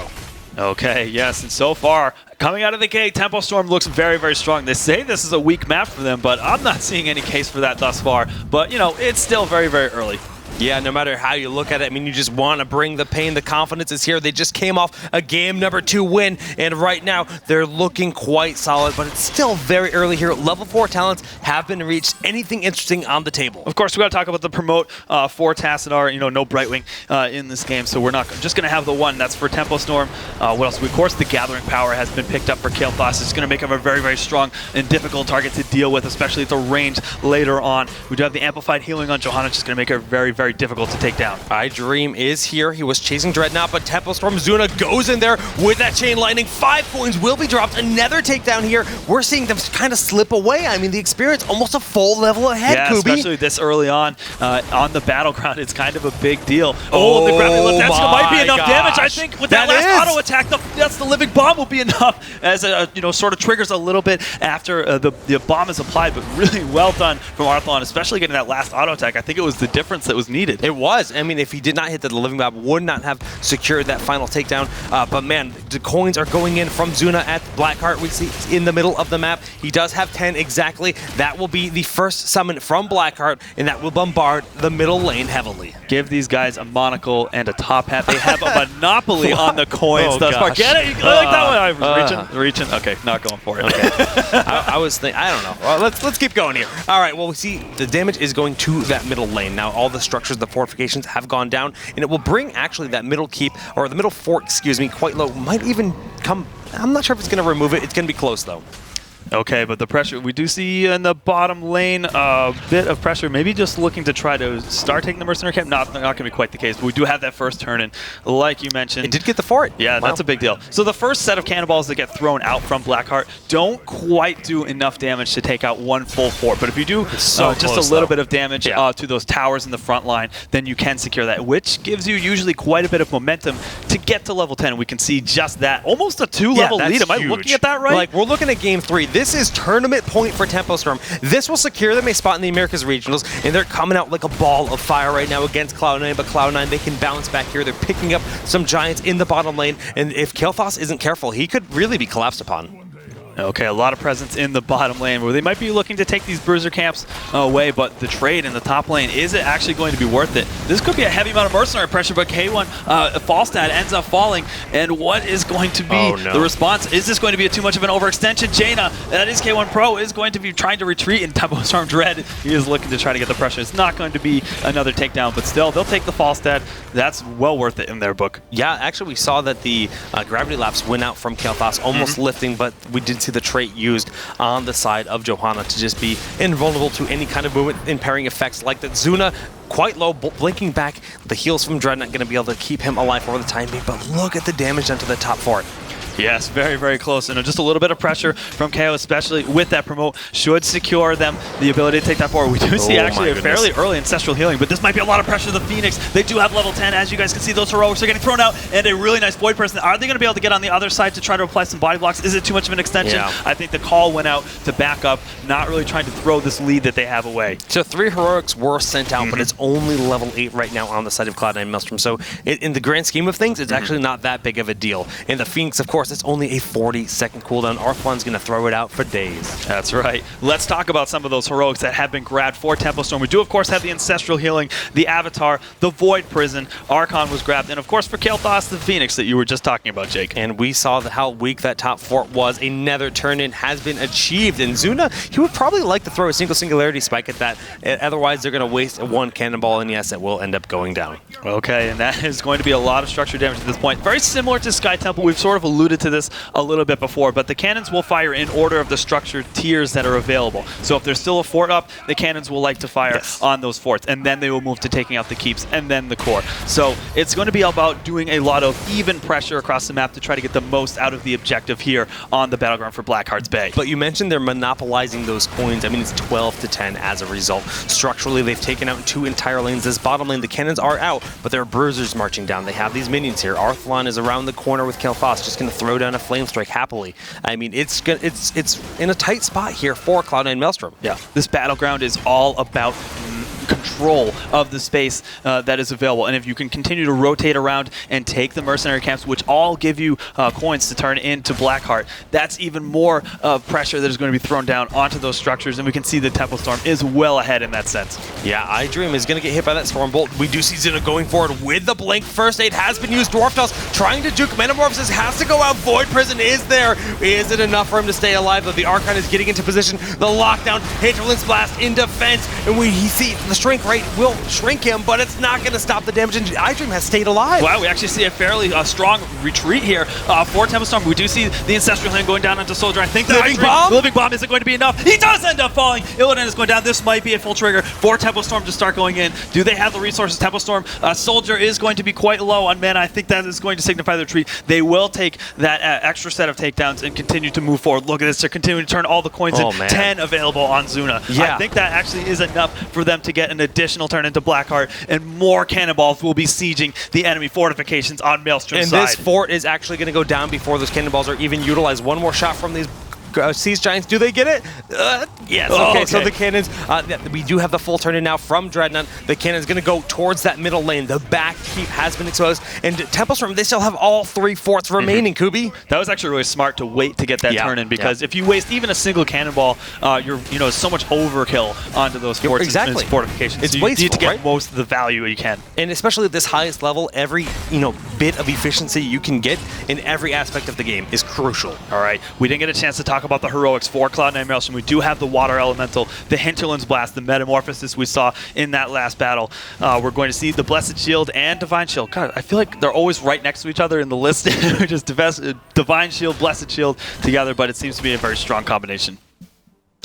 Okay, yes, and so far, coming out of the gate, Tempo Storm looks very, very strong. They say this is a weak map for them, but I'm not seeing any case for that thus far. But, it's still very, very early. Yeah, no matter how you look at it, I mean, you just want to bring the pain. The confidence is here. They just came off a game number 2 win, and right now they're looking quite solid, but it's still very early here. Level 4 talents have been reached. Anything interesting on the table? Of course, we got to talk about the promote for Tassadar. No Brightwing in this game, so we're not just going to have the one. That's for Tempo Storm. What else? Of course, the Gathering Power has been picked up for Kaeyoh. It's going to make him a very, very strong and difficult target to deal with, especially at the range later on. We do have the Amplified Healing on Johanna, just going to make her very, very difficult to take down. iDream is here. He was chasing Dreadnaught, but Tempo Storm Zuna goes in there with that Chain Lightning. 5 coins will be dropped. Another takedown here. We're seeing them kind of slip away. I mean, the experience almost a full level ahead, yeah, Kubi. Especially this early on the battleground. It's kind of a big deal. The gravity lift. That might be enough damage, I think. With that last auto attack, that's the living bomb will be enough as sort of triggers a little bit after the bomb is applied, but really well done from Arthelon, especially getting that last auto attack. I think it was the difference that was needed. It was. I mean, if he did not hit the living bomb, would not have secured that final takedown. But man, the coins are going in from Zuna at Blackheart. We see in the middle of the map. He does have 10 exactly. That will be the first summon from Blackheart, and that will bombard the middle lane heavily. Give these guys a monocle and a top hat. They have a monopoly on the coins thus far. Get it? I like that one. I was reaching. Okay, not going for it. Okay. I was thinking, I don't know. Well, let's keep going here. All right, well, we see the damage is going to that middle lane. Now, all the structures, the fortifications have gone down, and it will bring actually that middle keep, or the middle fort, excuse me, quite low. Might even come, I'm not sure if it's going to remove it. It's going to be close, though. Okay, but the pressure, we do see in the bottom lane a bit of pressure, maybe just looking to try to start taking the Mercenary Camp. Not going to be quite the case, but we do have that first turn, and like you mentioned... It did get the fort. Yeah, wow. That's a big deal. So the first set of cannonballs that get thrown out from Blackheart don't quite do enough damage to take out one full fort, but if you do just a little bit of damage to those towers in the front line, then you can secure that, which gives you usually quite a bit of momentum to get to level 10. We can see just that. Almost a 2-level lead. Am I looking at that right? Like, we're looking at game 3. This is tournament point for Tempo Storm. This will secure them a spot in the Americas Regionals, and they're coming out like a ball of fire right now against Cloud9, but Cloud9, they can bounce back here. They're picking up some giants in the bottom lane, and if Kaeyoh isn't careful, he could really be collapsed upon. Okay, a lot of presence in the bottom lane where they might be looking to take these bruiser camps away, but the trade in the top lane, is it actually going to be worth it? This could be a heavy amount of mercenary pressure, but Keiwan, Falstad ends up falling, and what is going to be the response? Is this going to be too much of an overextension? Jaina, that is K1 Pro, is going to be trying to retreat in Tempo Storm Dread. He is looking to try to get the pressure. It's not going to be another takedown, but still, they'll take the Falstad. That's well worth it in their book. Yeah, actually, we saw that the Gravity Lapse went out from Kaeyoh, almost lifting, but we did see the trait used on the side of Johanna to just be invulnerable to any kind of movement impairing effects like that. Zuna quite low, blinking back. The heals from Dreadnaught going to be able to keep him alive for the time being, but look at the damage done to the top fort. Yes, very, very close. And just a little bit of pressure from Kaeyoh, especially with that promote, should secure them the ability to take that forward. We do see actually a fairly early ancestral healing, but this might be a lot of pressure to the Phoenix. They do have level 10. As you guys can see, those heroics are getting thrown out, and a really nice Void Person. Are they going to be able to get on the other side to try to apply some body blocks? Is it too much of an extension? Yeah. I think the call went out to back up, not really trying to throw this lead that they have away. So 3 heroics were sent out, but it's only level 8 right now on the side of Cloud9 Maelstrom. So in the grand scheme of things, it's actually not that big of a deal. In the Phoenix, of course, it's only a 40-second cooldown. Arthelon's going to throw it out for days. That's right. Let's talk about some of those heroics that have been grabbed for Tempo Storm. We do, of course, have the Ancestral Healing, the Avatar, the Void Prison, Archon was grabbed, and, of course, for Kaeyoh, the Phoenix that you were just talking about, Jake. And we saw how weak that top fort was. Another turn-in has been achieved, and Zuna, he would probably like to throw a Singularity Spike at that. Otherwise, they're going to waste one cannonball, and yes, it will end up going down. Okay, and that is going to be a lot of structure damage at this point. Very similar to Sky Temple. We've sort of alluded to this a little bit before, but the cannons will fire in order of the structured tiers that are available. So if there's still a fort up, the cannons will like to fire on those forts, and then they will move to taking out the keeps and then the core. So it's going to be about doing a lot of even pressure across the map to try to get the most out of the objective here on the battleground for Blackheart's Bay. But you mentioned they're monopolizing those coins. I mean, it's 12-10 as a result. Structurally, they've taken out 2 entire lanes. This bottom lane, the cannons are out, but there are bruisers marching down. They have these minions here. Arthelon is around the corner with Kaeyoh, just going to throw down a flame strike happily. I mean, it's in a tight spot here for Cloud9 Maelstrom. Yeah, this battleground is all about control of the space that is available, and if you can continue to rotate around and take the mercenary camps, which all give you coins to turn into Blackheart, that's even more pressure that is going to be thrown down onto those structures, and we can see the Temple Storm is well ahead in that sense. Yeah, iDream is going to get hit by that Storm Bolt. We do see Zuna going forward with the Blink. First aid has been used. Dwarf Toss trying to juke. Metamorphosis has to go out. Void Prison is there. Is it enough for him to stay alive, though? The Archon is getting into position. The lockdown, Hinterland's Blast in defense, and we see the shrink rate will shrink him, but it's not going to stop the damage, and iDream has stayed alive. Wow, we actually see a fairly strong retreat here for Temple Storm. We do see the Ancestral Healing going down onto Soldier. I think the Living Bomb isn't going to be enough. He does end up falling. Illidan is going down. This might be a full trigger for Temple Storm to start going in. Do they have the resources? Temple Storm, Soldier is going to be quite low on mana. I think that is going to signify the retreat. They will take that extra set of takedowns and continue to move forward. Look at this. They're continuing to turn all the coins in. Man. 10 available on Zuna. Yeah. I think that actually is enough for them to get an additional turn into Blackheart, and more cannonballs will be sieging the enemy fortifications on Maelstrom's side. And this fort is actually going to go down before those cannonballs are even utilized. One more shot from these Siege Giants. Do they get it? Yes. Okay, so the cannons, we do have the full turn in now from Dreadnaught. The cannon's going to go towards that middle lane. The back keep has been exposed. And Temple Storm, they still have all 3 forts remaining, Kubi. That was actually really smart to wait to get that turn in, because if you waste even a single cannonball, you're so much overkill onto those forts and fortifications. It's so you need to get most of the value you can. And especially at this highest level, every bit of efficiency you can get in every aspect of the game is crucial. All right, we didn't get a chance to talk about the heroics for Cloud9 Maelstrom. We do have the Water Elemental, the Hinterland's Blast, the Metamorphosis we saw in that last battle. We're going to see the Blessed Shield and Divine Shield. God, I feel like they're always right next to each other in the list. Just Divine Shield, Blessed Shield together, but it seems to be a very strong combination.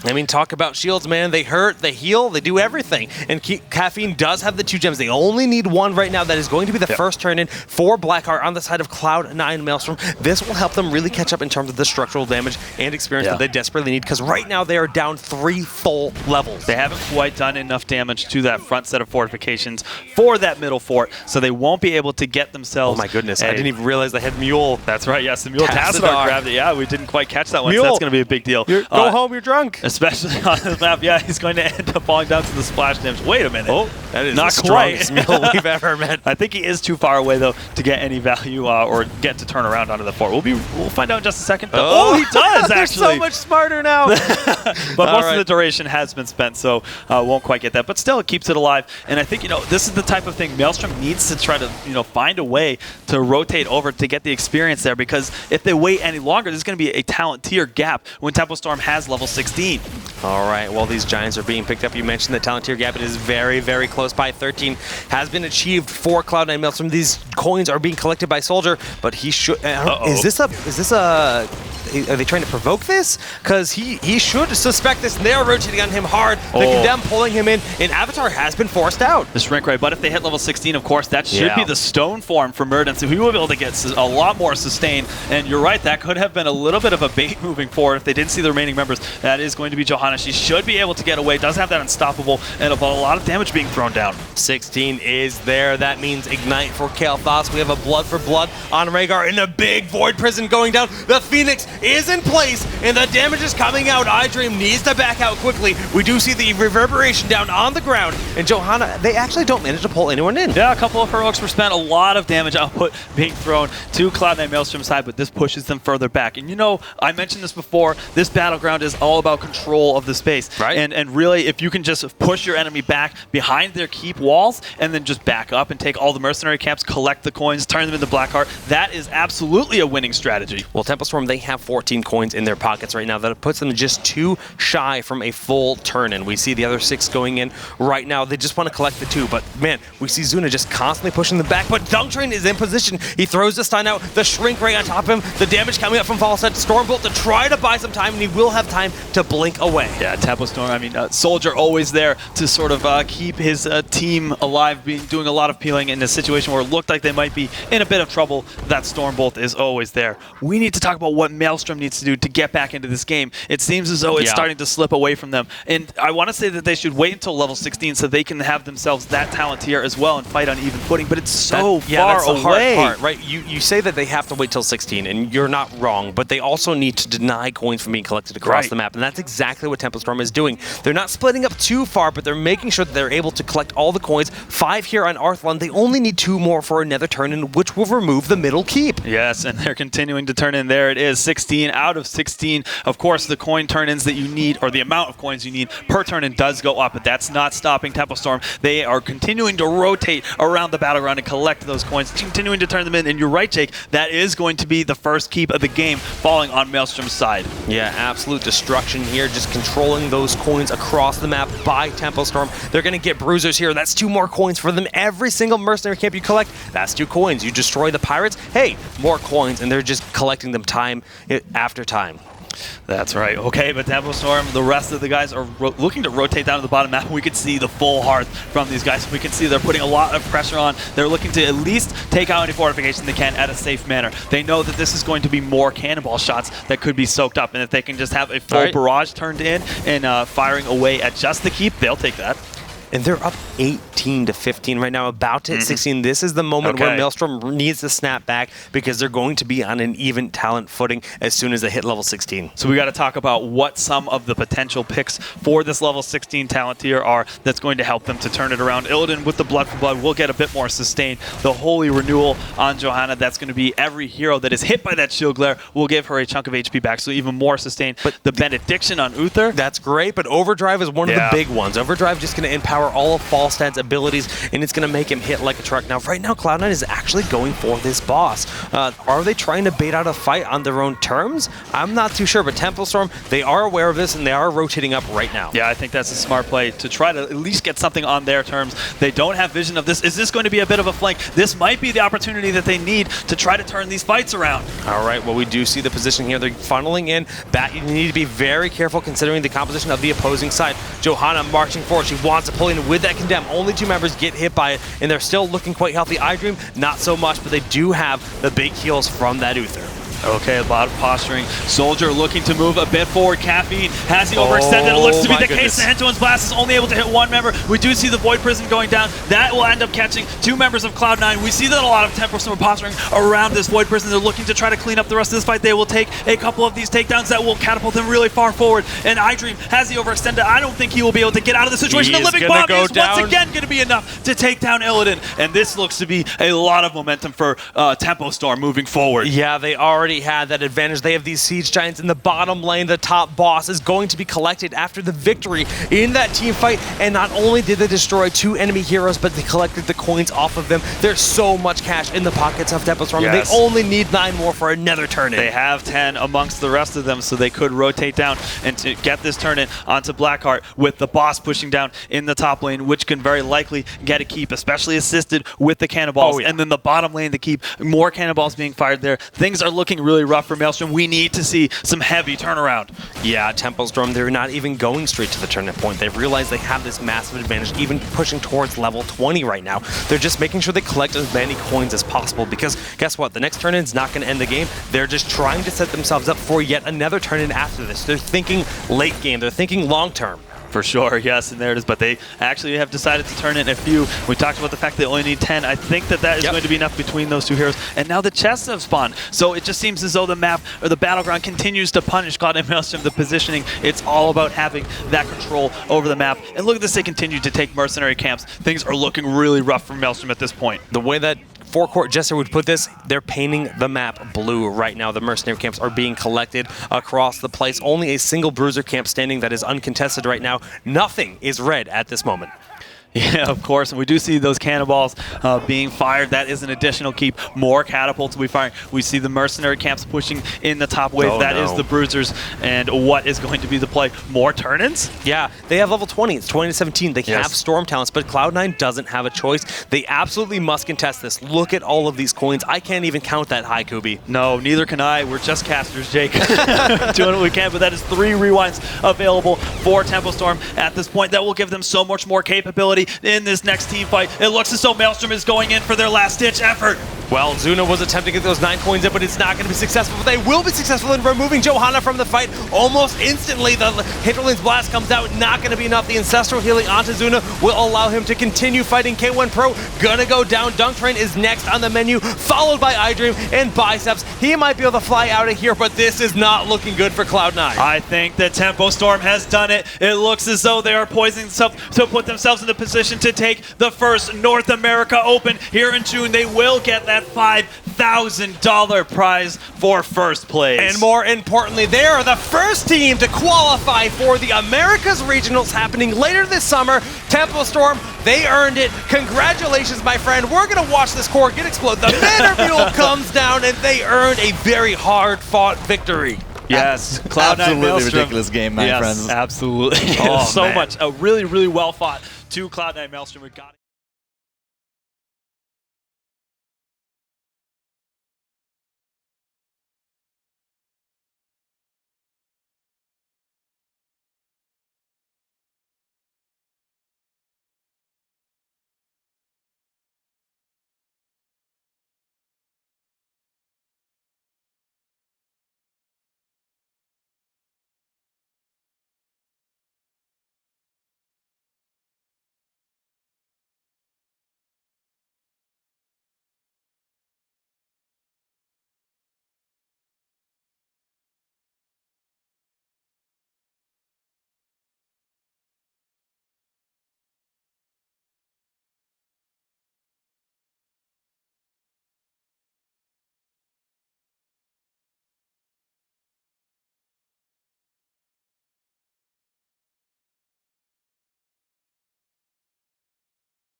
I mean, talk about shields, man. They hurt, they heal, they do everything. And Caffeine does have the 2 gems. They only need 1 right now. That is going to be the first turn in for Blackheart on the side of Cloud9 Maelstrom. This will help them really catch up in terms of the structural damage and experience that they desperately need, because right now they are down 3 full levels. They haven't quite done enough damage to that front set of fortifications for that middle fort, so they won't be able to get themselves. Oh my goodness, I didn't even realize they had Mule. That's right, yes, the Mule Tassadar grabbed it. Yeah, we didn't quite catch that one, Mule. so that's going to be a big deal. Go home, you're drunk. especially on the map. Yeah, he's going to end up falling down to the splash damage. Wait a minute. Oh, that is not the quite. strongest meal we've ever met. I think he is too far away, though, to get any value or get to turn around onto the fort. We'll find out in just a second. Oh, he does, They're actually. so much smarter now. But most of the duration has been spent, so won't quite get that. But still, it keeps it alive. And I think, this is the type of thing Maelstrom needs to try to, find a way to rotate over to get the experience there, because if they wait any longer, there's going to be a talent tier gap when Tempo Storm has level 16. All right, well, these Giants are being picked up. You mentioned the talent tier gap. It is very, very close by. 13 has been achieved for Cloud9 Maelstrom. These coins are being collected by Soldier, but he should... Is this a... Are they trying to provoke this? Because he should suspect this, and they are rotating on him hard. The Condemn pulling him in, and Avatar has been forced out. The Shrink Ray, but if they hit level 16, of course, that should be the stone form for Murden, so he will be able to get a lot more sustain. And you're right, that could have been a little bit of a bait moving forward if they didn't see the remaining members. That is going to be Johanna. She should be able to get away, does have that unstoppable, and a lot of damage being thrown down. 16 is there. That means Ignite for Kaeyoh. We have a Blood for Blood on Rhaegar in a big Void Prison going down. The Phoenix is in place, and the damage is coming out. iDream needs to back out quickly. We do see the reverberation down on the ground, and Johanna, they actually don't manage to pull anyone in. Yeah, a couple of heroics were spent, a lot of damage output being thrown to Cloud9 Maelstrom's side, but this pushes them further back. And I mentioned this before, this battleground is all about control of the space. Right. And really, if you can just push your enemy back behind their keep walls, and then just back up and take all the mercenary camps, collect the coins, turn them into Blackheart, that is absolutely a winning strategy. Well, Tempo Storm, they have 14 coins in their pockets right now. That puts them just 2 shy from a full turn, and we see the other 6 going in right now. They just want to collect the 2, but man, we see Zuna just constantly pushing them back, but Dunktrain is in position. He throws the stun out, the Shrink Ray on top of him, the damage coming up from Falstad, Stormbolt to try to buy some time, and he will have time to blink away. Yeah, Tempo Storm, Soldier always there to sort of keep his team alive, doing a lot of peeling in a situation where it looked like they might be in a bit of trouble. That Stormbolt is always there. We need to talk about what Maelstrom needs to do to get back into this game. It seems as though it's starting to slip away from them. And I want to say that they should wait until level 16 so they can have themselves that talent tier as well and fight on even footing, but it's so far away. Hard part, right? You say that they have to wait till 16, and you're not wrong, but they also need to deny coins from being collected across the map, and that's exactly what Tempo Storm is doing. They're not splitting up too far, but they're making sure that they're able to collect all the coins. 5 here on Arthelon. They only need 2 more for another turn in, which will remove the middle keep. Yes, and they're continuing to turn in. There it is, 16 out of 16. Of course, the coin turn-ins that you need, or the amount of coins you need per turn-in does go up, but that's not stopping Tempo Storm. They are continuing to rotate around the battleground and collect those coins, continuing to turn them in. And you're right, Jake, that is going to be the first keep of the game falling on Maelstrom's side. Yeah, absolute destruction here, just controlling those coins across the map by Tempo Storm. They're going to get bruisers here. That's 2 more coins for them. Every single mercenary camp you collect, that's 2 coins. You destroy the pirates, hey, more coins, and they're just collecting them time after time. That's right. Okay, but Tempo Storm, the rest of the guys are looking to rotate down to the bottom map. We can see the full hearth from these guys. We can see they're putting a lot of pressure on. They're looking to at least take out any fortification they can at a safe manner. They know that this is going to be more cannonball shots that could be soaked up, and if they can just have a full barrage turned in and firing away at just the keep, they'll take that. And they're up 18 to 15 right now, about to hit 16. This is the moment where Maelstrom needs to snap back because they're going to be on an even talent footing as soon as they hit level 16. So we got to talk about what some of the potential picks for this level 16 talent tier are that's going to help them to turn it around. Illidan with the Blood for Blood will get a bit more sustain. The Holy Renewal on Johanna, that's going to be every hero that is hit by that shield glare will give her a chunk of HP back, so even more sustain. But the Benediction on Uther, that's great, but Overdrive is one of the big ones. Overdrive just going to empower all of Falstad's abilities, and it's going to make him hit like a truck. Now, right now, Cloud9 is actually going for this boss. Are they trying to bait out a fight on their own terms? I'm not too sure, but Tempo Storm, they are aware of this, and they are rotating up right now. Yeah, I think that's a smart play to try to at least get something on their terms. They don't have vision of this. Is this going to be a bit of a flank? This might be the opportunity that they need to try to turn these fights around. All right, well, we do see the position here. They're funneling in. You need to be very careful considering the composition of the opposing side. Johanna marching forward. She wants to pull in with that Condemn. Only 2 members get hit by it, and they're still looking quite healthy. iDream, not so much, but they do have the big heals from that Uther. Okay, a lot of posturing. Soldier looking to move a bit forward. Caffeine has he overextended. It looks to be the case. The Hentoen's Blast is only able to hit one member. We do see the Void Prison going down. That will end up catching 2 members of Cloud9. We see that a lot of Tempo Storm posturing around this Void Prison. They're looking to try to clean up the rest of this fight. They will take a couple of these takedowns that will catapult them really far forward. And iDream has he overextended. I don't think he will be able to get out of the situation. The Living Bomb is once again going to be enough to take down Illidan. And this looks to be a lot of momentum for Tempo Storm moving forward. Yeah, they already had that advantage. They have these Siege Giants in the bottom lane. The top boss is going to be collected after the victory in that team fight. And not only did they destroy 2 enemy heroes, but they collected the coins off of them. There's so much cash in the pockets of Tempo Storm. Yes. They only need 9 more for another turn-in. They have 10 amongst the rest of them, so they could rotate down and to get this turn-in onto Blackheart with the boss pushing down in the top lane, which can very likely get a keep, especially assisted with the cannonballs. And then the bottom lane to keep more cannonballs being fired there. Things are looking really rough for Maelstrom. We need to see some heavy turnaround. Yeah, Tempo Storm, they're not even going straight to the turn-in point. They've realized they have this massive advantage, even pushing towards level 20 right now. They're just making sure they collect as many coins as possible because guess what? The next turn-in is not going to end the game. They're just trying to set themselves up for yet another turn-in after this. They're thinking late game. They're thinking long-term. For sure, yes, and there it is. But they actually have decided to turn in a few. We talked about the fact they only need 10. I think that is going to be enough between those 2 heroes. And now the chests have spawned. So it just seems as though the map or the battleground continues to punish Cloud9 Maelstrom. The positioning, it's all about having that control over the map. And look at this, they continue to take mercenary camps. Things are looking really rough for Maelstrom at this point. The way that Forecourt Jester would put this, they're painting the map blue right now. The mercenary camps are being collected across the place. Only a single bruiser camp standing that is uncontested right now. Nothing is red at this moment. Yeah, of course, and we do see those cannonballs being fired. That is an additional keep. More catapults will be firing. We see the mercenary camps pushing in the top wave. That is the bruisers. And what is going to be the play? More turn-ins? Yeah, they have level 20. It's 20 to 17. They have storm talents, but Cloud9 doesn't have a choice. They absolutely must contest this. Look at all of these coins. I can't even count that high, Kubi. No, neither can I. We're just casters, Jake. Doing what we can, but that is 3 rewinds available for Tempo Storm at this point. That will give them so much more capability in this next team fight. It looks as though Maelstrom is going in for their last-ditch effort. Well, Zuna was attempting to get those 9 coins in, but it's not going to be successful. But they will be successful in removing Johanna from the fight almost instantly. The Hinterland's Blast comes out, not going to be enough. The Ancestral Healing onto Zuna will allow him to continue fighting Keiwan Pro. Gonna go down. Dunktrain is next on the menu, followed by iDream and Biceps. He might be able to fly out of here, but this is not looking good for Cloud9. I think that Tempo Storm has done it. It looks as though they are poising themselves to put themselves in the position to take the first North America Open here in June. They will get that $5,000 prize for first place. And more importantly, they are the first team to qualify for the Americas Regionals happening later this summer. Tempo Storm, they earned it. Congratulations, my friend. We're going to watch this core get exploded. The Manor Mule comes down, and they earned a very hard-fought victory. Yes, Cloud9 absolutely Maelstrom. ridiculous game, my friends. Absolutely. Oh, so man. much. Really, really well fought to Cloud9 Maelstrom. We got it.